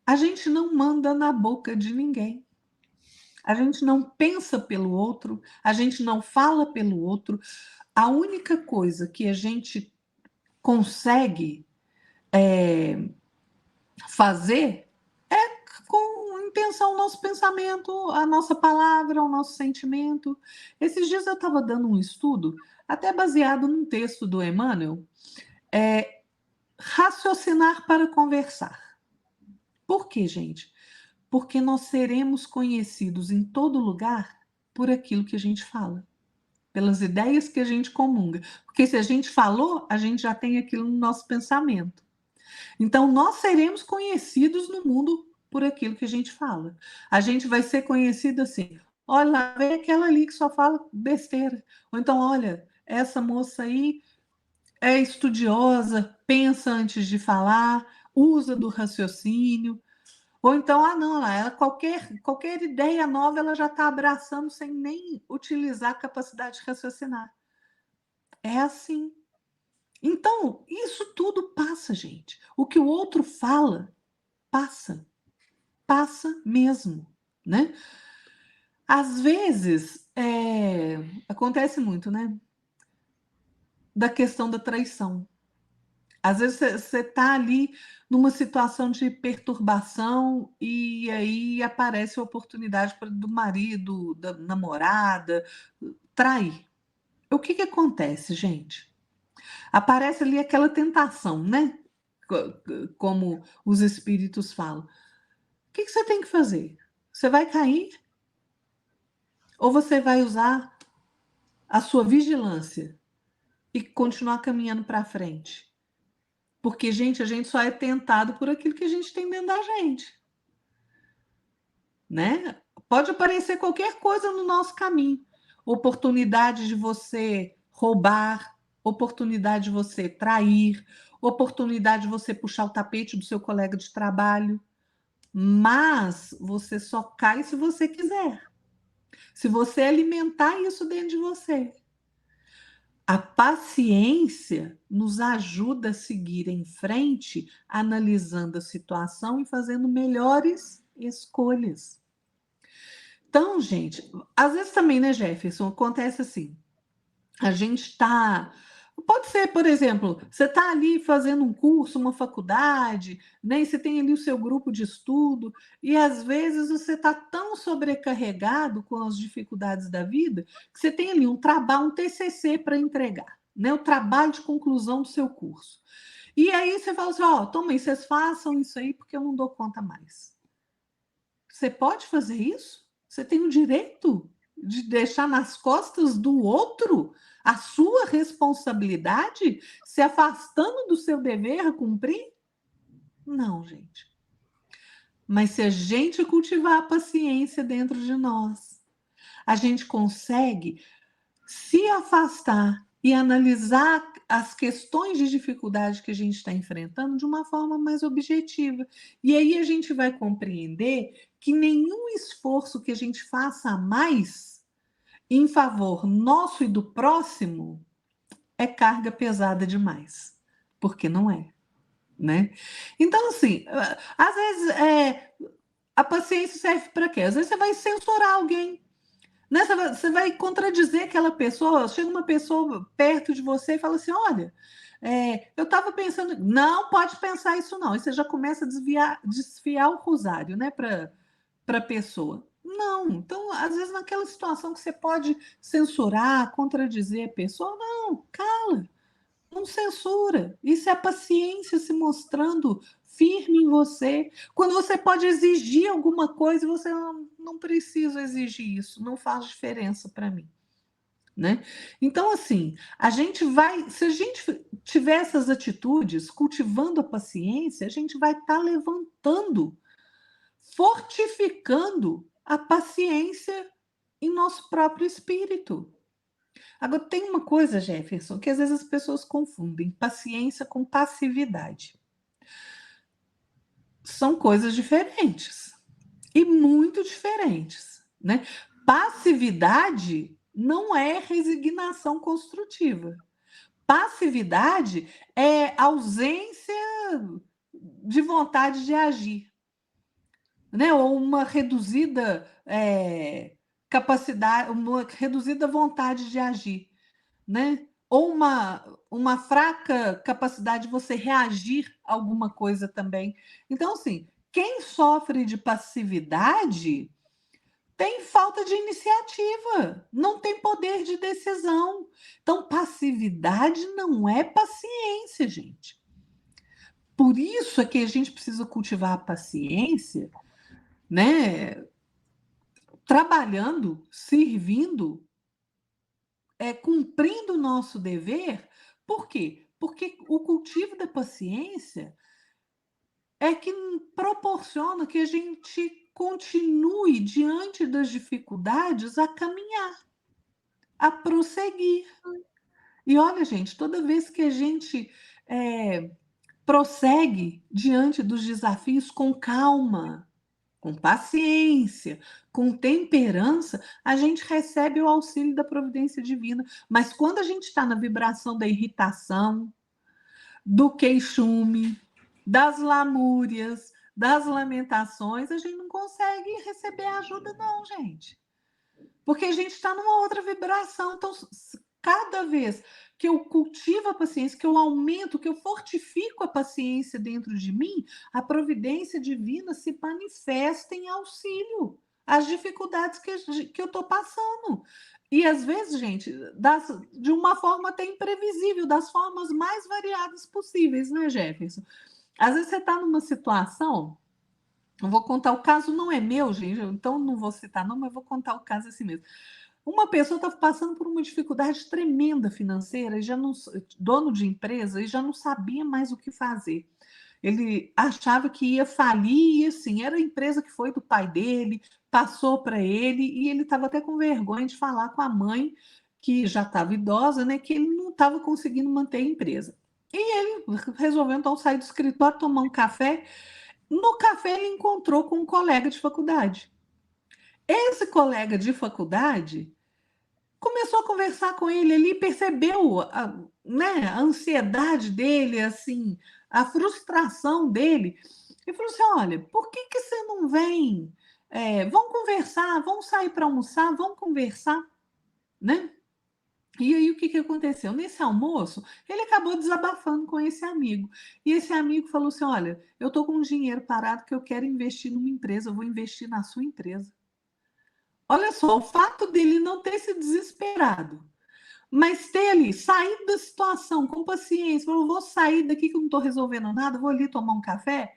A gente não manda na boca de ninguém. A gente não pensa pelo outro, a gente não fala pelo outro. A única coisa que a gente consegue fazer é com intenção o nosso pensamento, a nossa palavra, o nosso sentimento. Esses dias eu estava dando um estudo, até baseado num texto do Emmanuel, raciocinar para conversar. Por quê, gente? Porque nós seremos conhecidos em todo lugar por aquilo que a gente fala, pelas ideias que a gente comunga. Porque se a gente falou, a gente já tem aquilo no nosso pensamento. Então, nós seremos conhecidos no mundo por aquilo que a gente fala. A gente vai ser conhecido assim: olha lá, vem aquela ali que só fala besteira. Ou então, olha, essa moça aí é estudiosa, pensa antes de falar, usa do raciocínio. Ou então, ah, não, ela, qualquer ideia nova ela já está abraçando sem nem utilizar a capacidade de raciocinar. É assim. Então, isso tudo passa, gente. O que o outro fala, passa. Passa mesmo, né? Às vezes, acontece muito, né? Da questão da traição. Às vezes você está ali numa situação de perturbação e aí aparece a oportunidade do marido, da namorada, trair. O que acontece, gente? Aparece ali aquela tentação, né? Como os espíritos falam. O que você tem que fazer? Você vai cair? Ou você vai usar a sua vigilância e continuar caminhando para frente? Porque, gente, a gente só é tentado por aquilo que a gente tem dentro da gente, né? Pode aparecer qualquer coisa no nosso caminho. Oportunidade de você roubar, oportunidade de você trair, oportunidade de você puxar o tapete do seu colega de trabalho. Mas você só cai se você quiser. Se você alimentar isso dentro de você. A paciência nos ajuda a seguir em frente, analisando a situação e fazendo melhores escolhas. Então, gente, às vezes também, né, Jefferson, acontece assim, a gente está Pode ser, por exemplo, você está ali fazendo um curso, uma faculdade, né? E você tem ali o seu grupo de estudo, e às vezes você está tão sobrecarregado com as dificuldades da vida que você tem ali um trabalho, um TCC para entregar, né? O trabalho de conclusão do seu curso. E aí você fala assim: ó, toma aí, vocês façam isso aí porque eu não dou conta mais. Você pode fazer isso? Você tem o direito de deixar nas costas do outro a sua responsabilidade, se afastando do seu dever a cumprir? Não, gente. Mas se a gente cultivar a paciência dentro de nós, a gente consegue se afastar e analisar as questões de dificuldade que a gente está enfrentando de uma forma mais objetiva. E aí a gente vai compreender que nenhum esforço que a gente faça a mais em favor nosso e do próximo é carga pesada demais, porque não é, né? Então, assim, às vezes a paciência serve para quê? Às vezes você vai censurar alguém, né? Você vai contradizer aquela pessoa. Chega uma pessoa perto de você e fala assim: olha, eu estava pensando, não pode pensar isso, não. E você já começa a desfiar o rosário, né, para a pessoa. Não, então, às vezes, naquela situação que você pode censurar, contradizer a pessoa, não, cala, não censura. Isso é a paciência se mostrando firme em você. Quando você pode exigir alguma coisa, você não precisa exigir isso, não faz diferença para mim, né? Então, assim, a gente vai, se a gente tiver essas atitudes, cultivando a paciência, a gente vai estar levantando, fortificando a paciência em nosso próprio espírito. Agora, tem uma coisa, Jefferson, que às vezes as pessoas confundem paciência com passividade. São coisas diferentes e muito diferentes, né? Passividade não é resignação construtiva. Passividade é ausência de vontade de agir, né? Ou uma reduzida capacidade, uma reduzida vontade de agir, né? Ou uma fraca capacidade de você reagir a alguma coisa também. Então, assim, quem sofre de passividade tem falta de iniciativa, não tem poder de decisão. Então, passividade não é paciência, gente. Por isso é que a gente precisa cultivar a paciência, né? Trabalhando, servindo, cumprindo o nosso dever. Por quê? Porque o cultivo da paciência é que proporciona que a gente continue diante das dificuldades a caminhar, a prosseguir. E olha, gente, toda vez que a gente prossegue diante dos desafios com calma, com paciência, com temperança, a gente recebe o auxílio da providência divina. Mas quando a gente está na vibração da irritação, do queixume, das lamúrias, das lamentações, a gente não consegue receber ajuda, não, gente. Porque a gente está numa outra vibração. Então, cada vez que eu cultivo a paciência, que eu aumento, que eu fortifico a paciência dentro de mim, a providência divina se manifesta em auxílio às dificuldades que eu estou passando. E às vezes, gente, de uma forma até imprevisível, das formas mais variadas possíveis, né, Jefferson? Às vezes você está numa situação. Eu vou contar o caso, não é meu, gente, então não vou citar, não, mas vou contar o caso assim mesmo. Uma pessoa estava passando por uma dificuldade tremenda financeira, e já não, dono de empresa, e já não sabia mais o que fazer. Ele achava que ia falir, e assim, era a empresa que foi do pai dele, passou para ele, e ele estava até com vergonha de falar com a mãe, que já estava idosa, né, que ele não estava conseguindo manter a empresa. E ele resolveu então sair do escritório, tomar um café. No café, ele encontrou com um colega de faculdade. Esse colega de faculdade começou a conversar com ele ali, percebeu né, a ansiedade dele, assim, a frustração dele, e falou assim: olha, por que você não vem? Vamos conversar, vamos sair para almoçar, vamos conversar, né? E aí, o que aconteceu? Nesse almoço, ele acabou desabafando com esse amigo. E esse amigo falou assim: olha, eu estou com um dinheiro parado que eu quero investir numa empresa, eu vou investir na sua empresa. Olha só, o fato dele não ter se desesperado, mas ter ali, sair da situação com paciência, falou: vou sair daqui que eu não estou resolvendo nada, vou ali tomar um café,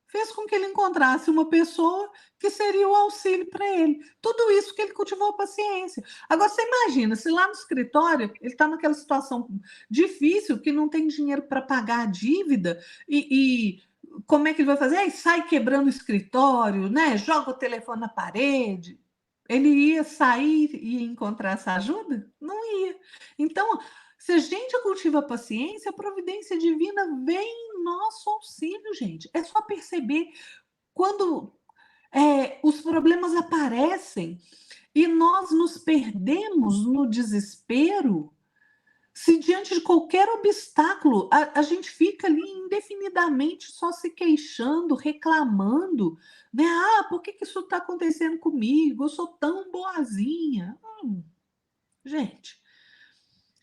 fez com que ele encontrasse uma pessoa que seria o auxílio para ele. Tudo isso que ele cultivou a paciência. Agora, você imagina, se lá no escritório ele está naquela situação difícil, que não tem dinheiro para pagar a dívida, e como é que ele vai fazer? Aí sai quebrando o escritório, né? Joga o telefone na parede. Ele ia sair e encontrar essa ajuda? Não ia. Então, se a gente cultiva a paciência, a providência divina vem em nosso auxílio, gente. É só perceber quando os problemas aparecem e nós nos perdemos no desespero. Se diante de qualquer obstáculo, a gente fica ali indefinidamente só se queixando, reclamando, né? Ah, por que isso está acontecendo comigo? Eu sou tão boazinha. Gente,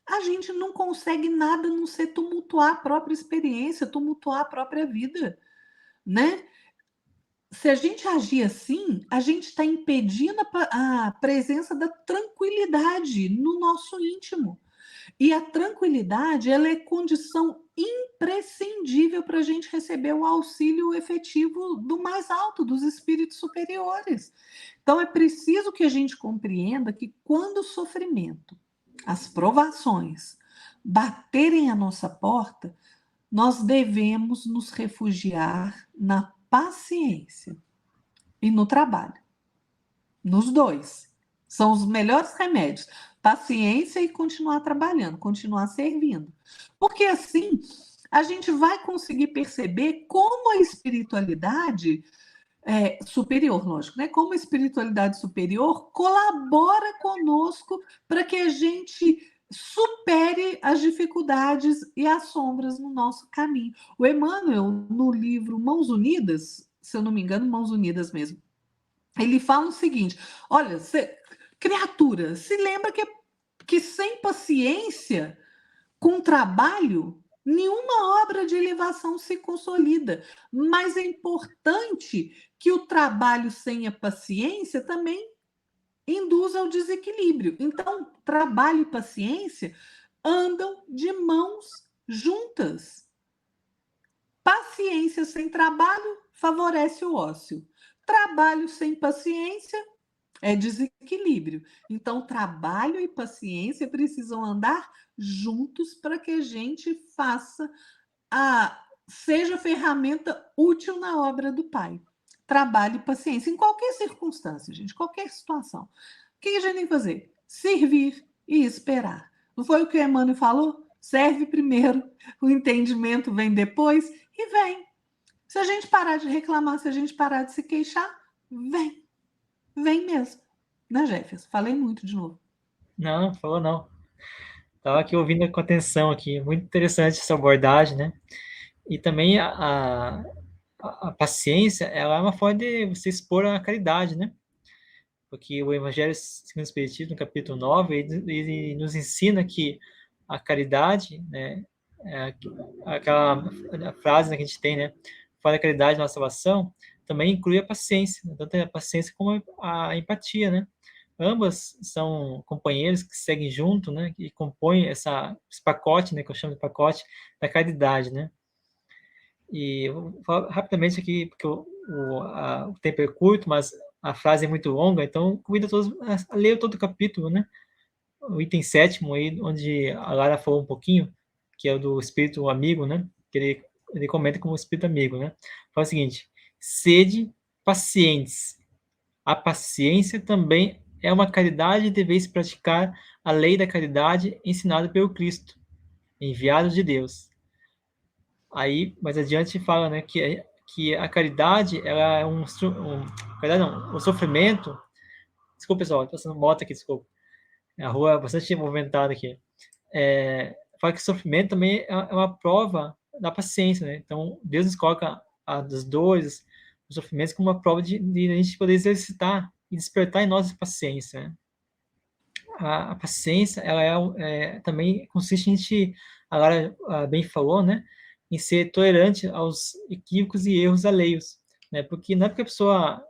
a gente não consegue nada a não ser tumultuar a própria experiência, tumultuar a própria vida, né? Se a gente agir assim, a gente está impedindo a presença da tranquilidade no nosso íntimo. E a tranquilidade, ela é condição imprescindível para a gente receber o auxílio efetivo do mais alto, dos espíritos superiores. Então, é preciso que a gente compreenda que quando o sofrimento, as provações baterem à nossa porta, nós devemos nos refugiar na paciência e no trabalho. Nos dois. São os melhores remédios. Paciência e continuar trabalhando, continuar servindo. Porque assim a gente vai conseguir perceber como a espiritualidade superior, lógico, né? Como a espiritualidade superior colabora conosco para que a gente supere as dificuldades e as sombras no nosso caminho. O Emmanuel, no livro Mãos Unidas, se eu não me engano, Mãos Unidas mesmo, ele fala o seguinte: olha, criatura, se lembra que sem paciência, com trabalho, nenhuma obra de elevação se consolida. Mas é importante que o trabalho sem a paciência também induza ao desequilíbrio. Então, trabalho e paciência andam de mãos juntas. Paciência sem trabalho favorece o ócio. Trabalho sem paciência é desequilíbrio. Então, trabalho e paciência precisam andar juntos para que a gente seja ferramenta útil na obra do Pai. Trabalho e paciência, em qualquer circunstância, gente, qualquer situação. O que a gente tem que fazer? Servir e esperar. Não foi o que o Emmanuel falou? Serve primeiro, o entendimento vem depois e vem. Se a gente parar de reclamar, se a gente parar de se queixar, vem. Vem mesmo. Né, Jefferson? Falei muito de novo. Não, falou não. Estava aqui ouvindo com atenção aqui. Muito interessante essa abordagem, né? E também a paciência, ela é uma forma de você expor a caridade, né? Porque o Evangelho segundo o Espiritismo, no capítulo 9, ele nos ensina que a caridade, né, é aquela frase, né, que a gente tem, né, fora a caridade, nossa salvação, também inclui a paciência, né, tanto a paciência como a empatia, né? Ambas são companheiros que seguem junto, né, que compõem esse pacote, né, que eu chamo de pacote da caridade, né? E eu vou falar rapidamente aqui, porque o tempo é curto, mas a frase é muito longa, então convido a todos a ler todo o capítulo, né? O item 7º aí, onde a Lara falou um pouquinho, que é o do espírito amigo, né? Que ele comenta como espírito amigo, né? Fala o seguinte: sede pacientes. A paciência também é uma caridade e deveis praticar a lei da caridade ensinada pelo Cristo, enviado de Deus. Aí, mais adiante, fala, né, que a caridade, ela é caridade não, o sofrimento. Desculpa, pessoal, estou passando moto aqui, desculpa. A rua é bastante movimentada aqui. Fala que o sofrimento também é uma prova da paciência, né? Então, Deus nos coloca as dores, os sofrimentos como uma prova de a gente poder exercitar e despertar em nós a paciência, né? a paciência, ela também consiste em gente, a Lara bem falou, né, em ser tolerante aos equívocos e erros alheios, né, porque não é porque a pessoa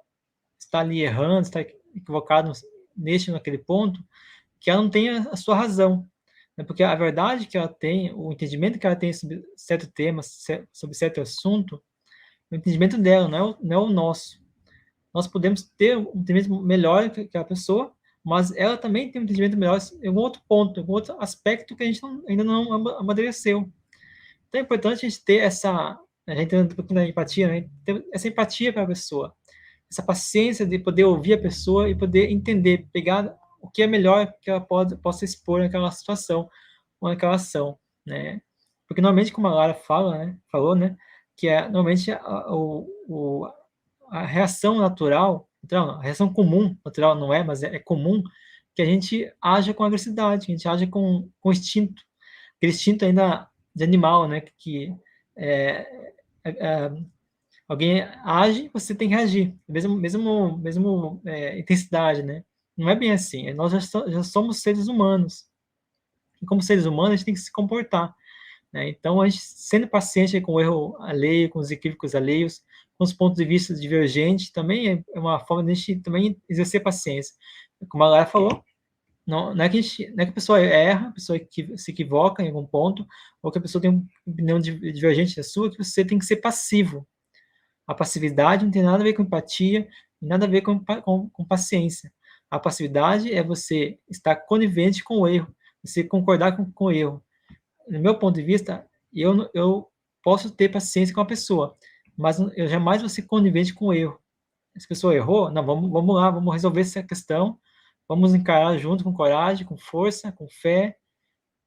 está ali errando, está equivocado neste ou naquele ponto, que ela não tem a sua razão, né, porque a verdade que ela tem, o entendimento que ela tem sobre certo tema, sobre certo assunto, o entendimento dela, não é o nosso. Nós podemos ter um entendimento melhor que a pessoa, mas ela também tem um entendimento melhor em algum outro ponto, em algum outro aspecto que a gente ainda não amadureceu. Então é importante a gente ter a gente entra um pouquinho da empatia, né? Ter essa empatia para a pessoa, essa paciência de poder ouvir a pessoa e poder entender, pegar o que é melhor que ela possa expor naquela situação ou naquela ação, né? Porque normalmente, como a Lara falou, né, que normalmente a reação natural, então, a reação comum, natural não é, mas é comum, que a gente haja com agressividade, que a gente haja com instinto, aquele instinto ainda de animal, né, que é, é, alguém age, você tem que reagir, mesmo intensidade, né? Não é bem assim. Nós já somos seres humanos. E como seres humanos, a gente tem que se comportar, né? Então, a gente sendo paciente com o erro alheio, com os equívocos alheios, com os pontos de vista divergentes, também é uma forma de a gente também exercer paciência. Como a Lara falou, não é que a pessoa erra, a pessoa se equivoca em algum ponto, ou que a pessoa tem uma opinião divergente da sua, que você tem que ser passivo. A passividade não tem nada a ver com empatia, nada a ver com paciência. A passividade é você estar conivente com o erro, você concordar com o erro. No meu ponto de vista, eu posso ter paciência com a pessoa, mas eu jamais vou ser conivente com o erro. Se a pessoa errou, não, vamos lá, vamos resolver essa questão, vamos encarar junto com coragem, com força, com fé,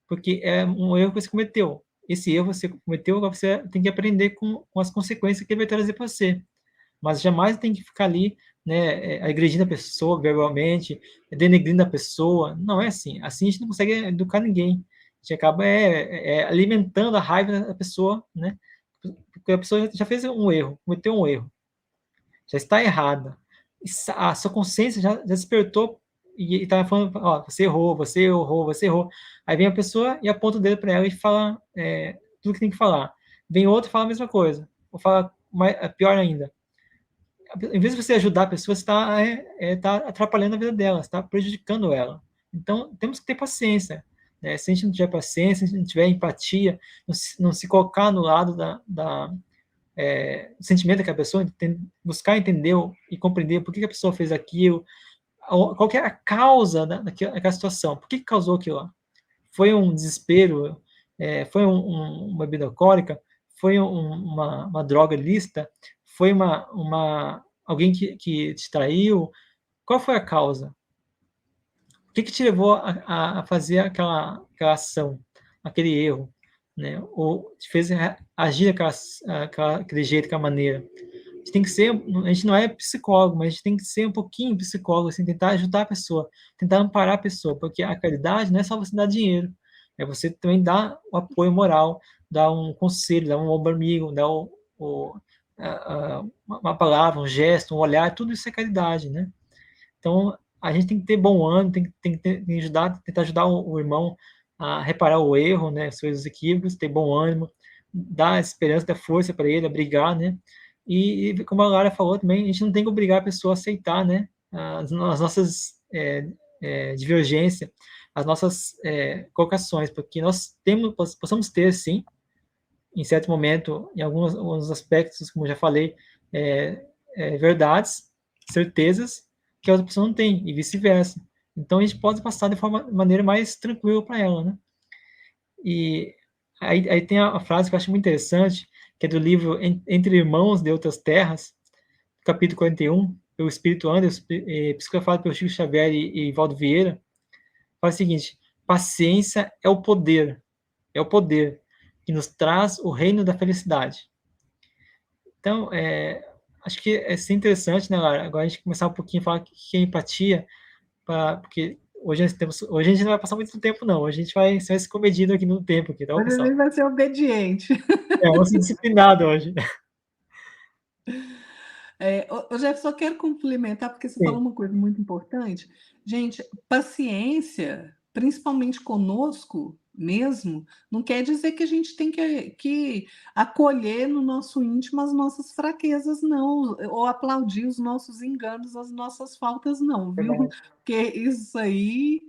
porque é um erro que você cometeu. Esse erro você cometeu, você tem que aprender com as consequências que ele vai trazer para você. Mas jamais tem que ficar ali, né, agredindo a pessoa verbalmente, denegrindo a pessoa. Não é assim. Assim a gente não consegue educar ninguém. A gente acaba alimentando a raiva da pessoa, né? Porque a pessoa já fez um erro, cometeu um erro, já está errada. A sua consciência já despertou e está falando, ó, você errou, você errou, você errou. Aí vem a pessoa e aponta o dedo para ela e fala tudo que tem que falar. Vem outro e fala a mesma coisa. Ou fala pior ainda. Em vez de você ajudar a pessoa, você está atrapalhando a vida dela, está prejudicando ela. Então, temos que ter paciência. Né? Se a gente não tiver paciência, se a gente não tiver empatia, não se colocar no lado do sentimento daquela pessoa, buscar entender e compreender por que a pessoa fez aquilo, qual que é a causa daquela situação, por que causou aquilo lá. Foi um desespero, foi uma bebida alcoólica, foi uma droga ilícita, foi alguém que te traiu, qual foi a causa? O que te levou a fazer aquela ação, aquele erro, né? Ou te fez agir aquele jeito, aquela maneira? A gente tem que ser, a gente não é psicólogo, mas a gente tem que ser um pouquinho psicólogo, assim, tentar ajudar a pessoa, tentar amparar a pessoa, porque a caridade não é só você dar dinheiro, é você também dar o apoio moral, dar um conselho, dar um ombro amigo, dar uma palavra, um gesto, um olhar, tudo isso é caridade, né? Então, a gente tem que ter bom ânimo, tem que tentar ajudar o irmão a reparar o erro, né, seus equívocos, ter bom ânimo, dar esperança, dar força para ele, a brigar, né? Como a Lara falou também, a gente não tem que obrigar a pessoa a aceitar, né, as nossas divergências, as nossas colocações, porque nós possamos ter, sim, em certo momento, em alguns aspectos, como eu já falei, verdades, certezas que a outra pessoa não tem, e vice-versa. Então, a gente pode passar de maneira mais tranquila para ela, né? E aí tem a frase que eu acho muito interessante, que é do livro Entre Irmãos de Outras Terras, capítulo 41, pelo Espírito Anderson, psicografado pelo Chico Xavier e Valdo Vieira, fala o seguinte: paciência é o poder que nos traz o reino da felicidade. Então, acho que é ser interessante, né, Lara? Agora a gente começar um pouquinho a falar o que é empatia, porque hoje a gente não vai passar muito tempo, não. Hoje a gente vai ser comedido aqui no tempo, aqui, tá, Mas a pessoal? gente vai ser obediente. Vamos ser disciplinados hoje. Jeff, só quero complementar, porque você falou Sim, uma coisa muito importante. Gente, paciência, principalmente conosco mesmo, não quer dizer que a gente tem que acolher no nosso íntimo as nossas fraquezas, não, ou aplaudir os nossos enganos, as nossas faltas, não, viu? verdade. Porque isso aí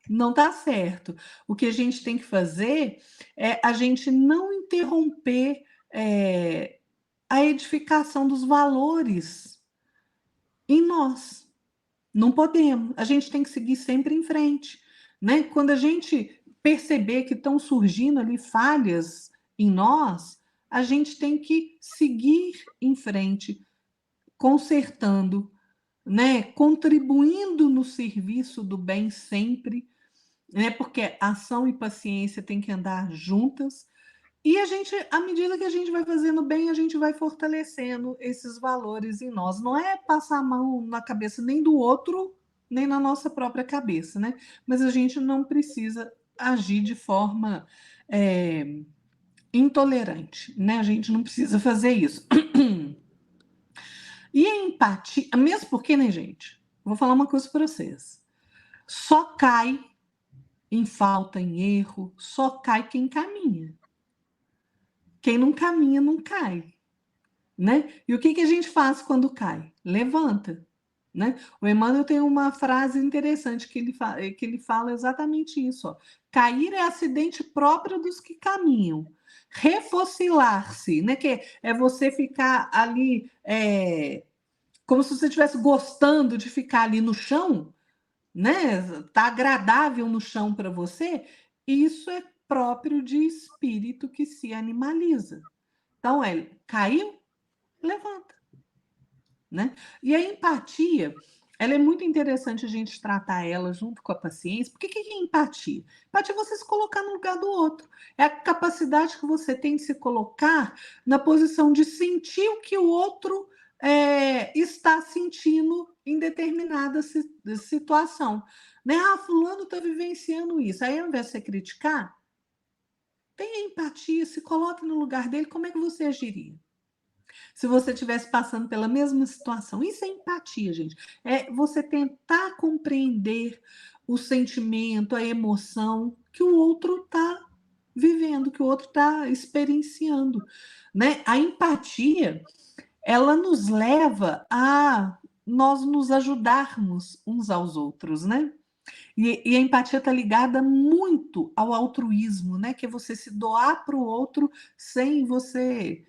não está certo. O que a gente tem que fazer é a gente não interromper. A edificação dos valores em nós. Não podemos. A gente tem que seguir sempre em frente, né? Quando a gente perceber que estão surgindo ali falhas em nós, a gente tem que seguir em frente, consertando, né? Contribuindo no serviço do bem sempre, né? Porque ação e paciência têm que andar juntas. E a gente, à medida que a gente vai fazendo bem, a gente vai fortalecendo esses valores em nós. Não é passar a mão na cabeça nem do outro, nem na nossa própria cabeça, né? Mas a gente não precisa agir de forma intolerante, né? A gente não precisa fazer isso. E a empatia, mesmo porque, né, gente? Vou falar uma coisa para vocês. Só cai em falta, em erro, só cai quem caminha. Quem não caminha não cai. Né? E o que a gente faz quando cai? Levanta. Né? O Emmanuel tem uma frase interessante que ele fala exatamente isso. Ó. Cair é acidente próprio dos que caminham. Refocilar-se, né? Que é você ficar ali como se você estivesse gostando de ficar ali no chão, né? Tá agradável no chão para você. Isso é próprio de espírito que se animaliza. Então, caiu, levanta. Né? E a empatia, ela é muito interessante a gente tratar ela junto com a paciência. Porque o que é empatia? Empatia é você se colocar no lugar do outro. É a capacidade que você tem de se colocar na posição de sentir o que o outro está sentindo em determinada situação. Né? Ah, fulano está vivenciando isso. Aí, ao invés de você criticar, tenha empatia, se coloque no lugar dele, como é que você agiria? Se você estivesse passando pela mesma situação. Isso é empatia, gente. É você tentar compreender o sentimento, a emoção que o outro está vivendo, que o outro está experienciando. Né? A empatia, ela nos leva a nós nos ajudarmos uns aos outros, né? E a empatia está ligada muito ao altruísmo, né? Que é você se doar para o outro sem você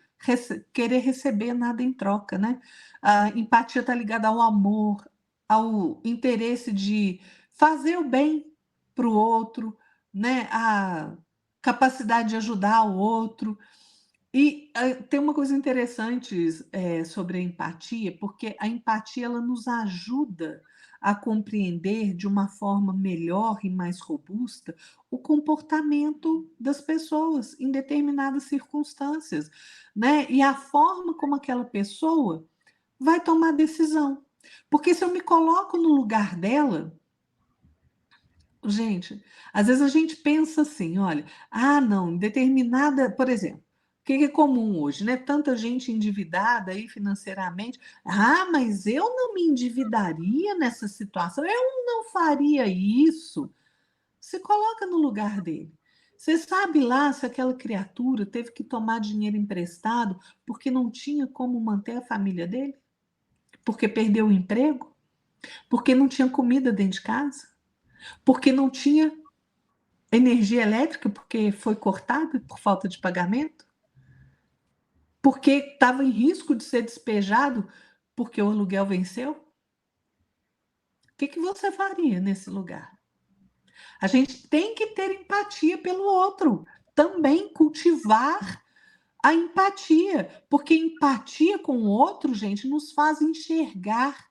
querer receber nada em troca, né? A empatia está ligada ao amor, ao interesse de fazer o bem para o outro, né? A capacidade de ajudar o outro. E tem uma coisa interessante sobre a empatia, porque a empatia ela nos ajuda a compreender de uma forma melhor e mais robusta o comportamento das pessoas em determinadas circunstâncias, né? E a forma como aquela pessoa vai tomar decisão. Porque se eu me coloco no lugar dela, gente, às vezes a gente pensa assim, olha, não, determinada, por exemplo, o que é comum hoje, né? Tanta gente endividada aí financeiramente. Mas eu não me endividaria nessa situação, eu não faria isso. Se coloca no lugar dele. Você sabe lá se aquela criatura teve que tomar dinheiro emprestado porque não tinha como manter a família dele? Porque perdeu o emprego? Porque não tinha comida dentro de casa? Porque não tinha energia elétrica porque foi cortada por falta de pagamento? Porque estava em risco de ser despejado porque o aluguel venceu? O que você faria nesse lugar? A gente tem que ter empatia pelo outro, também cultivar a empatia, porque empatia com o outro, gente, nos faz enxergar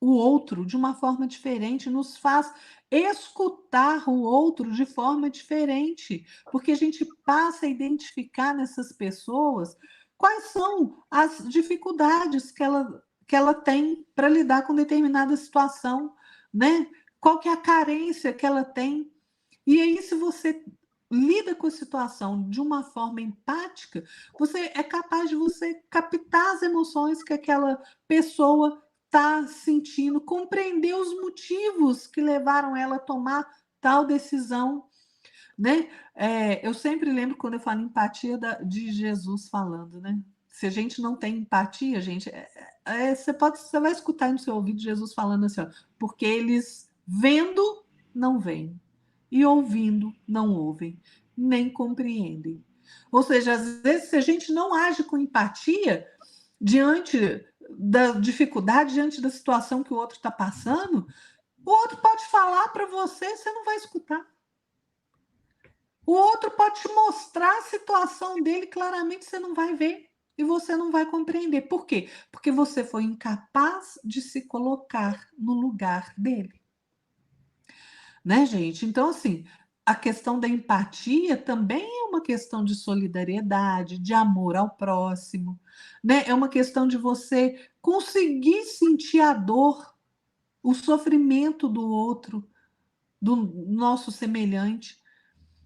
o outro de uma forma diferente, nos faz escutar o outro de forma diferente, porque a gente passa a identificar nessas pessoas quais são as dificuldades que ela tem para lidar com determinada situação, né? Qual que é a carência que ela tem. E aí, se você lida com a situação de uma forma empática, você é capaz de você captar as emoções que aquela pessoa está sentindo, compreender os motivos que levaram ela a tomar tal decisão, né? Eu sempre lembro quando eu falo empatia de Jesus falando, né? Se a gente não tem empatia, gente, você vai escutar no seu ouvido Jesus falando assim, ó, porque eles vendo não veem e ouvindo não ouvem, nem compreendem. Ou seja, às vezes, se a gente não age com empatia diante da dificuldade, diante da situação que o outro está passando, o outro pode falar para você, você não vai escutar. O outro pode te mostrar a situação dele claramente, você não vai ver e você não vai compreender. Por quê? Porque você foi incapaz de se colocar no lugar dele. Né, gente? Então, assim, a questão da empatia também é uma questão de solidariedade, de amor ao próximo, né? É uma questão de você conseguir sentir a dor, o sofrimento do outro, do nosso semelhante.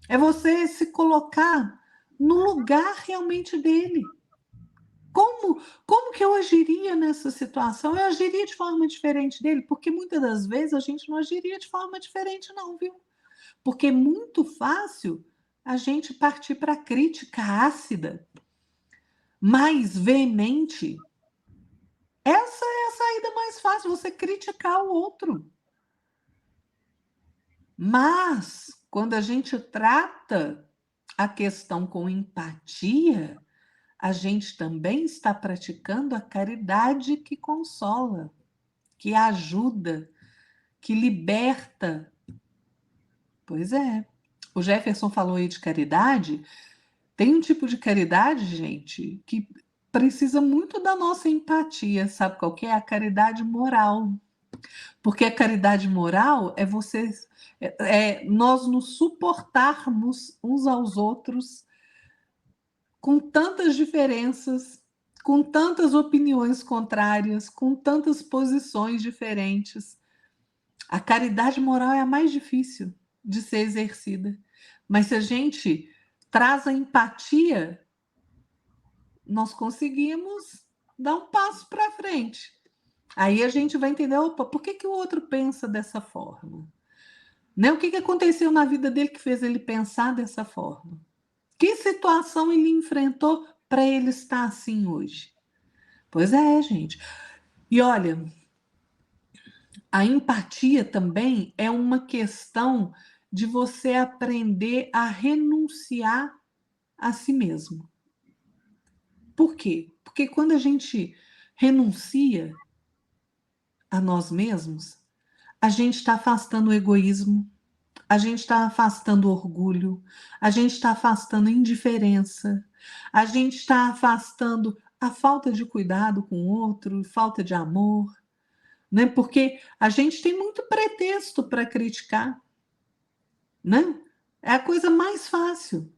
É você se colocar no lugar realmente dele. Como que eu agiria nessa situação? Eu agiria de forma diferente dele, porque muitas das vezes a gente não agiria de forma diferente, não, viu? Porque é muito fácil a gente partir para a crítica ácida, mais veemente. Essa é a saída mais fácil, você criticar o outro. Mas, quando a gente trata a questão com empatia, a gente também está praticando a caridade que consola, que ajuda, que liberta. Pois é. O Jefferson falou aí de caridade. Tem um tipo de caridade, gente, que precisa muito da nossa empatia, sabe qual que é? A caridade moral. Porque a caridade moral é você, nós nos suportarmos uns aos outros com tantas diferenças, com tantas opiniões contrárias, com tantas posições diferentes. A caridade moral é a mais difícil de ser exercida. Mas se a gente traz a empatia, nós conseguimos dar um passo para frente. Aí a gente vai entender, opa, por que o outro pensa dessa forma? Né? O que aconteceu na vida dele que fez ele pensar dessa forma? Que situação ele enfrentou para ele estar assim hoje? Pois é, gente. E olha, a empatia também é uma questão de você aprender a renunciar a si mesmo. Por quê? Porque quando a gente renuncia a nós mesmos, a gente está afastando o egoísmo, a gente está afastando o orgulho, a gente está afastando a indiferença, a gente está afastando a falta de cuidado com o outro, falta de amor, né? Porque a gente tem muito pretexto para criticar, né? É a coisa mais fácil.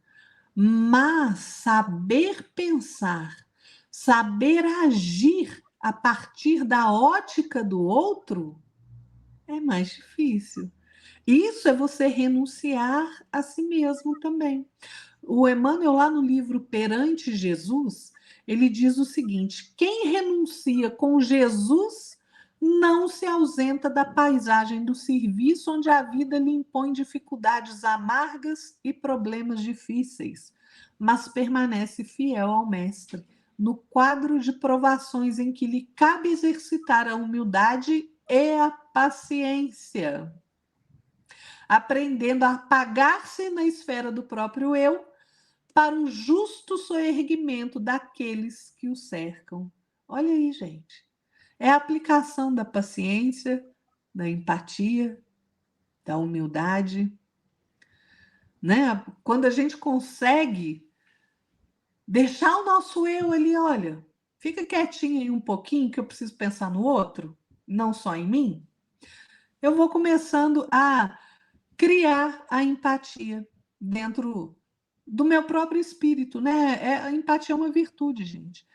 Mas saber pensar, saber agir a partir da ótica do outro é mais difícil. Isso é você renunciar a si mesmo também. O Emmanuel, lá no livro Perante Jesus, ele diz o seguinte: quem renuncia com Jesus não se ausenta da paisagem do serviço onde a vida lhe impõe dificuldades amargas e problemas difíceis, mas permanece fiel ao Mestre, no quadro de provações em que lhe cabe exercitar a humildade e a paciência, aprendendo a apagar-se na esfera do próprio eu para o justo soerguimento daqueles que o cercam. Olha aí, gente. É a aplicação da paciência, da empatia, da humildade, né? Quando a gente consegue deixar o nosso eu ali, olha, fica quietinho aí um pouquinho que eu preciso pensar no outro, não só em mim. Eu vou começando a criar a empatia dentro do meu próprio espírito, né? A empatia é uma virtude, gente.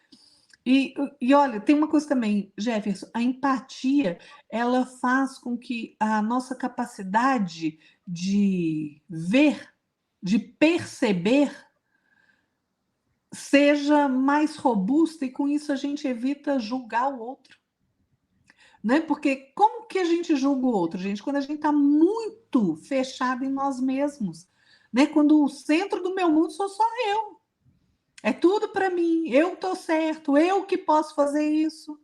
E olha, tem uma coisa também, Jefferson, a empatia, ela faz com que a nossa capacidade de ver de perceber seja mais robusta e com isso a gente evita julgar o outro. Né? Porque como que a gente julga o outro, gente? Quando a gente está muito fechado em nós mesmos. Né? Quando o centro do meu mundo sou só eu. É tudo para mim, eu estou certo, eu que posso fazer isso.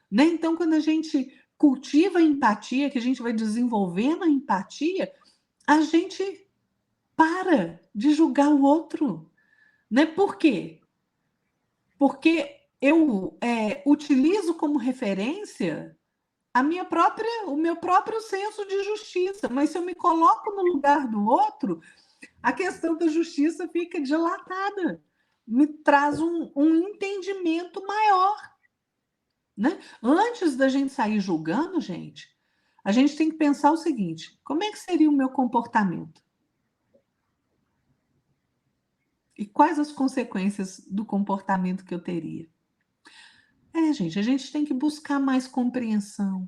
Né? Então, quando a gente cultiva a empatia, que a gente vai desenvolvendo a empatia, a gente para de julgar o outro. Né? Por quê? Porque eu utilizo como referência o meu próprio senso de justiça, mas se eu me coloco no lugar do outro, a questão da justiça fica dilatada, me traz um entendimento maior, né? Antes da gente sair julgando, gente, a gente tem que pensar o seguinte: como é que seria o meu comportamento? E quais as consequências do comportamento que eu teria? Gente, a gente tem que buscar mais compreensão,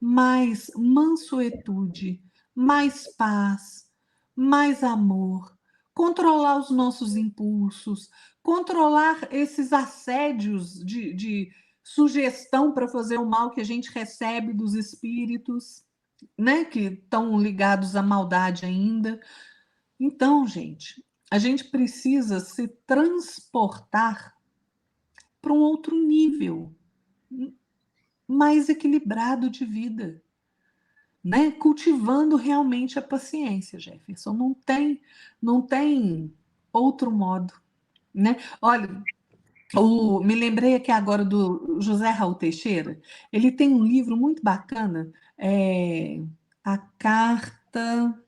mais mansuetude, mais paz, mais amor, controlar os nossos impulsos, controlar esses assédios de sugestão para fazer o mal que a gente recebe dos espíritos, né, que estão ligados à maldade ainda. Então, gente, a gente precisa se transportar para um outro nível mais equilibrado de vida, né? Cultivando realmente a paciência, Jefferson. Não tem outro modo, né? Olha, me lembrei aqui agora do José Raul Teixeira. Ele tem um livro muito bacana, a Carta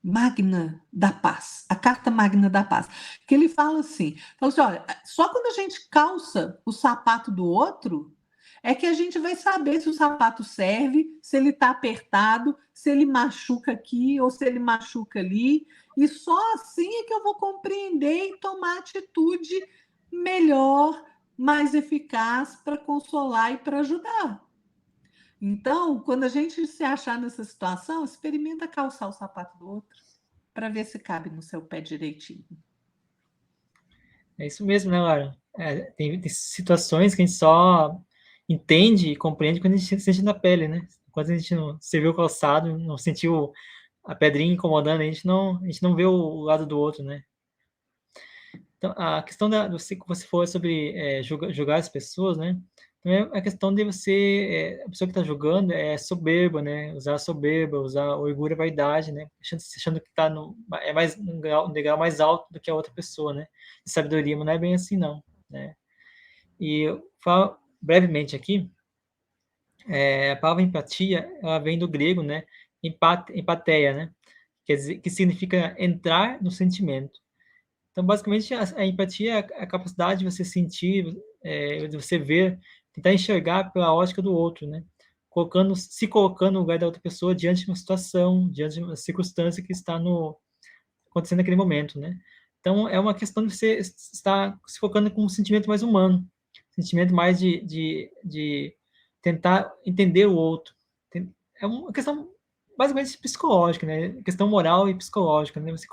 Magna da Paz, a Carta Magna da Paz, que ele fala assim, olha, só quando a gente calça o sapato do outro é que a gente vai saber se o sapato serve, se ele está apertado, se ele machuca aqui ou se ele machuca ali, e só assim é que eu vou compreender e tomar atitude melhor, mais eficaz para consolar e para ajudar. Então, quando a gente se achar nessa situação, experimenta calçar o sapato do outro para ver se cabe no seu pé direitinho. É isso mesmo, né, Lara? Tem situações que a gente só entende e compreende quando a gente sente na pele, né? Quando a gente não se viu o calçado, não sentiu a pedrinha incomodando, a gente não vê o lado do outro, né? Então, a questão que você falou sobre julgar as pessoas, né? Também é a questão de a pessoa que está julgando é soberba, né? Usar a soberba, usar a orgulho e a vaidade, né? Achando que está mais um degrau mais alto do que a outra pessoa, né? De sabedoria, mas não é bem assim, não, né? E eu falo brevemente aqui, a palavra empatia, ela vem do grego, né? Empatheia, né? Quer dizer, que significa entrar no sentimento. Então, basicamente, a empatia é a capacidade de você sentir, de você ver, tentar enxergar pela ótica do outro, né? Se colocando no lugar da outra pessoa diante de uma situação, diante de uma circunstância que está acontecendo naquele momento, né? Então, é uma questão de você estar se focando com um sentimento mais humano, sentimento mais de tentar entender o outro. É uma questão basicamente psicológica, né? Questão moral e psicológica, né? Você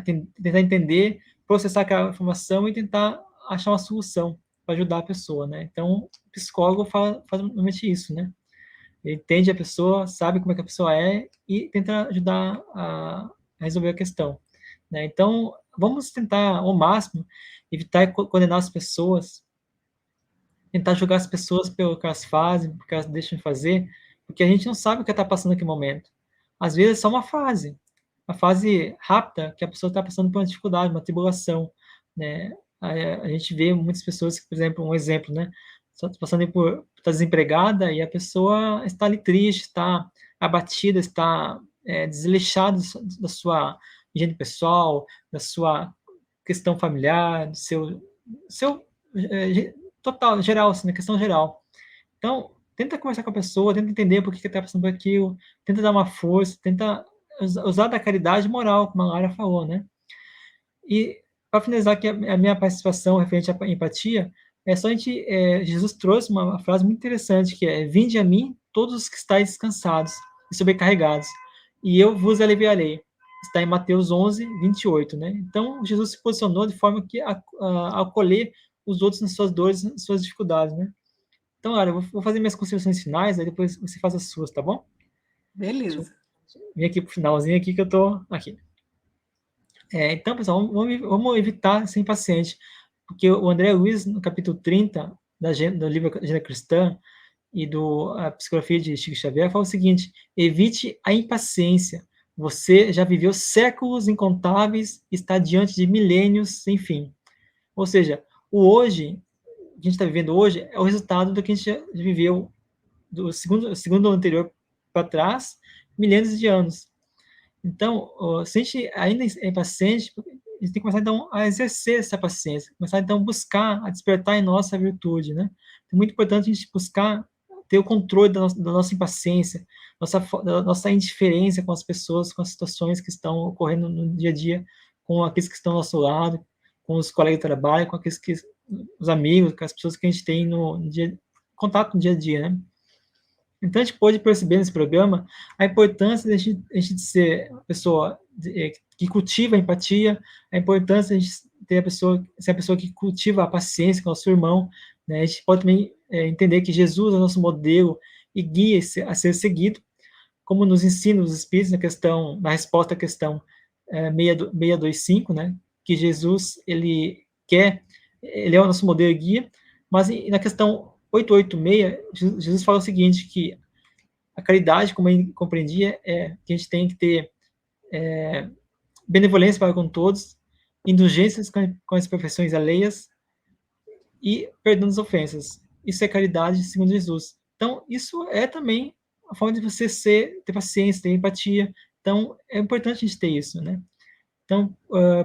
tentar entender, processar aquela informação e tentar achar uma solução para ajudar a pessoa, né? Então, o psicólogo faz normalmente isso, né? Ele entende a pessoa, sabe como é que a pessoa é e tenta ajudar a resolver a questão, né? Então, vamos tentar ao máximo evitar condenar as pessoas, tentar julgar as pessoas pelo que elas fazem, porque elas deixam de fazer, porque a gente não sabe o que está passando naquele momento. Às vezes é só uma fase rápida que a pessoa está passando por uma dificuldade, uma tribulação, né? A gente vê muitas pessoas, por exemplo, um exemplo, né? Só passando por estar desempregada e a pessoa está ali triste, está abatida, está desleixada da sua higiene pessoal, da sua questão familiar, do seu total, geral, assim, na questão geral. Então, tenta conversar com a pessoa, tenta entender por que está passando por aquilo, tenta dar uma força, tenta usar da caridade moral, como a Lara falou, né? E, para finalizar aqui a minha participação referente à empatia, Jesus trouxe uma frase muito interessante, que é: vinde a mim todos os que estáis descansados e sobrecarregados, e eu vos aliviarei. está em Mateus 11, 28, né? Então, Jesus se posicionou de forma que acolher os outros nas suas dores, nas suas dificuldades, né? Então, olha, eu vou fazer minhas considerações finais, aí depois você faz as suas, tá bom? Deixa eu Beleza. vir aqui pro finalzinho aqui que eu tô aqui. Então, pessoal, vamos evitar ser impaciente, porque o André Luiz, no capítulo 30 do livro Agenda Cristã e a psicografia de Chico Xavier, fala o seguinte: evite a impaciência. Você já viveu séculos incontáveis e está diante de milênios sem fim. Ou seja, o hoje, o que a gente está vivendo hoje, é o resultado do que a gente já viveu do segundo anterior para trás, milênios de anos. Então, se a gente ainda é impaciente, a gente tem que começar, então, a exercer essa paciência, começar, então, a buscar, a despertar em nós a virtude, né? É muito importante a gente buscar ter o controle da nossa impaciência, da nossa indiferença com as pessoas, com as situações que estão ocorrendo no dia a dia, com aqueles que estão ao nosso lado, com os colegas de trabalho, com aqueles que, os amigos, com as pessoas que a gente tem no dia, contato no dia a dia, né? Então, a gente pode perceber nesse programa a importância de a gente ser uma pessoa que cultiva a empatia, a importância de a gente ter ser a pessoa que cultiva a paciência com o nosso irmão, né? A gente pode também entender que Jesus é o nosso modelo e guia a ser seguido, como nos ensina os Espíritos na resposta à questão 625, né? Que Jesus, ele é o nosso modelo e guia, mas na questão 886, Jesus fala o seguinte, que a caridade, como eu compreendia, é que a gente tem que ter benevolência para com todos, indulgências com as perfeições alheias e perdão das ofensas. Isso é caridade segundo Jesus. Então, isso é também a forma de você ter paciência, ter empatia. Então, é importante a gente ter isso, né? Então,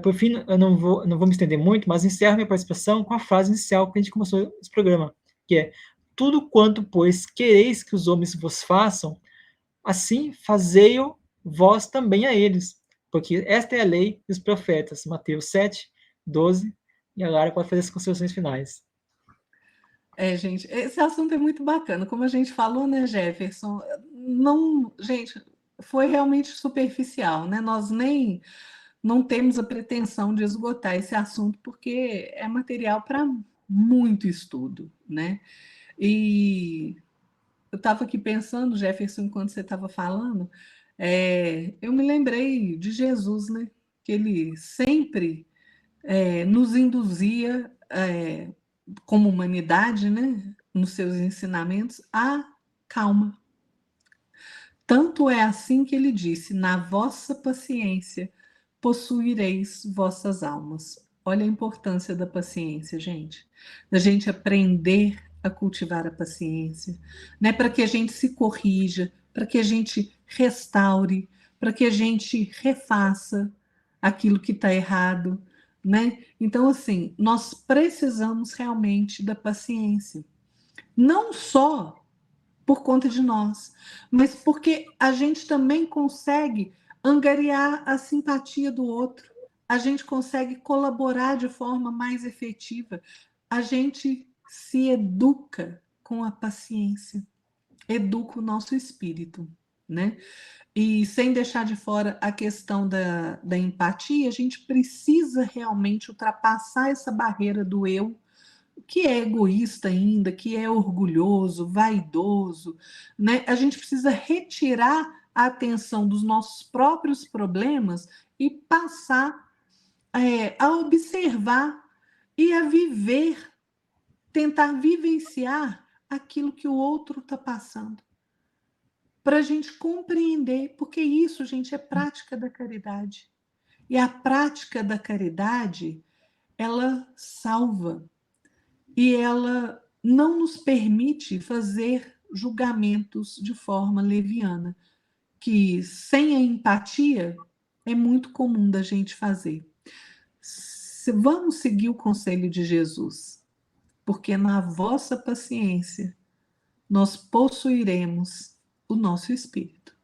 por fim, eu não vou me estender muito, mas encerro minha participação com a frase inicial que a gente começou esse programa, que é: tudo quanto, pois, quereis que os homens vos façam, assim fazei-o vós também a eles, porque esta é a lei e os profetas. Mateus 7, 12. E a Lara pode fazer as considerações finais. Gente, esse assunto é muito bacana. Como a gente falou, né, Jefferson? Não, gente, foi realmente superficial, né? Nós nem não temos a pretensão de esgotar esse assunto, porque é material para muito estudo, né? E eu estava aqui pensando, Jefferson, enquanto você estava falando, eu me lembrei de Jesus, né? Que ele sempre nos induzia, como humanidade, né? Nos seus ensinamentos, a calma. Tanto é assim que ele disse: na vossa paciência possuireis vossas almas. Olha a importância da paciência, gente. Da gente aprender a cultivar a paciência, né? Para que a gente se corrija, para que a gente restaure, para que a gente refaça aquilo que está errado, né? Então, assim, nós precisamos realmente da paciência. Não só por conta de nós, mas porque a gente também consegue angariar a simpatia do outro, a gente consegue colaborar de forma mais efetiva, a gente se educa com a paciência, educa o nosso espírito, né? E sem deixar de fora a questão da empatia, a gente precisa realmente ultrapassar essa barreira do eu, que é egoísta ainda, que é orgulhoso, vaidoso, né? A gente precisa retirar a atenção dos nossos próprios problemas e passar a observar e a viver, tentar vivenciar aquilo que o outro está passando, para a gente compreender, porque isso, gente, é prática da caridade. E a prática da caridade, ela salva. E ela não nos permite fazer julgamentos de forma leviana, que sem a empatia é muito comum da gente fazer. Vamos seguir o conselho de Jesus, porque na vossa paciência nós possuiremos o nosso espírito.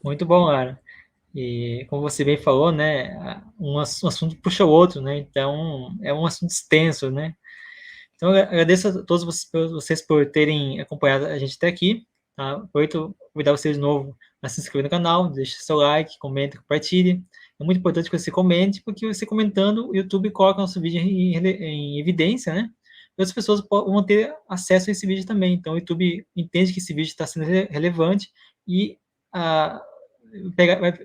Muito bom, Lara. E como você bem falou, né, um assunto puxa o outro, né? Então, é um assunto extenso, né? Então, eu agradeço a todos vocês por terem acompanhado a gente até aqui. Tá? Aproveito convidar vocês de novo a se inscrever no canal, deixe seu like, comente, compartilhe. É muito importante que você comente, porque você comentando, o YouTube coloca nosso vídeo em evidência, né? E outras pessoas vão ter acesso a esse vídeo também. Então, o YouTube entende que esse vídeo está sendo relevante e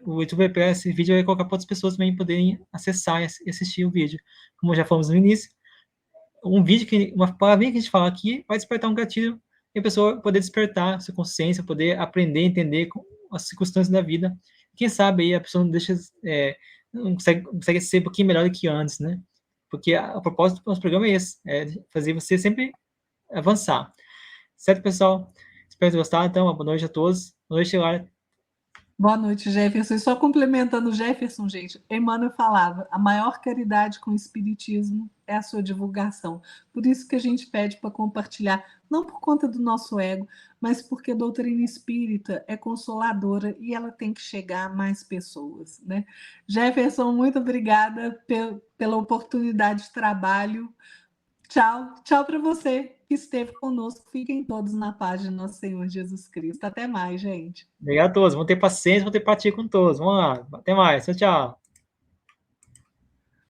o YouTube vai pegar esse vídeo e vai colocar para outras pessoas também poderem acessar e assistir o vídeo. Como já falamos no início, uma palavrinha que a gente fala aqui vai despertar um gatilho e a pessoa poder despertar sua consciência, poder aprender, entender as circunstâncias da vida. Quem sabe aí a pessoa não deixa, não consegue ser um pouquinho melhor do que antes, né? Porque o propósito do nosso programa é esse, é fazer você sempre avançar. Certo, pessoal? Espero ter gostado. Então, uma boa noite a todos. Boa noite, Lara. Boa noite, Jefferson. E só complementando o Jefferson, gente, Emmanuel falava: a maior caridade com o Espiritismo é a sua divulgação. Por isso que a gente pede para compartilhar, não por conta do nosso ego, mas porque a doutrina espírita é consoladora e ela tem que chegar a mais pessoas, né? Jefferson, muito obrigada pela oportunidade de trabalho. Tchau, tchau para você que esteve conosco. Fiquem todos na paz de nosso Senhor Jesus Cristo. Até mais, gente. Obrigado a todos. Vamos ter paciência, vamos ter empatia com todos. Vamos lá. Até mais. Tchau, tchau.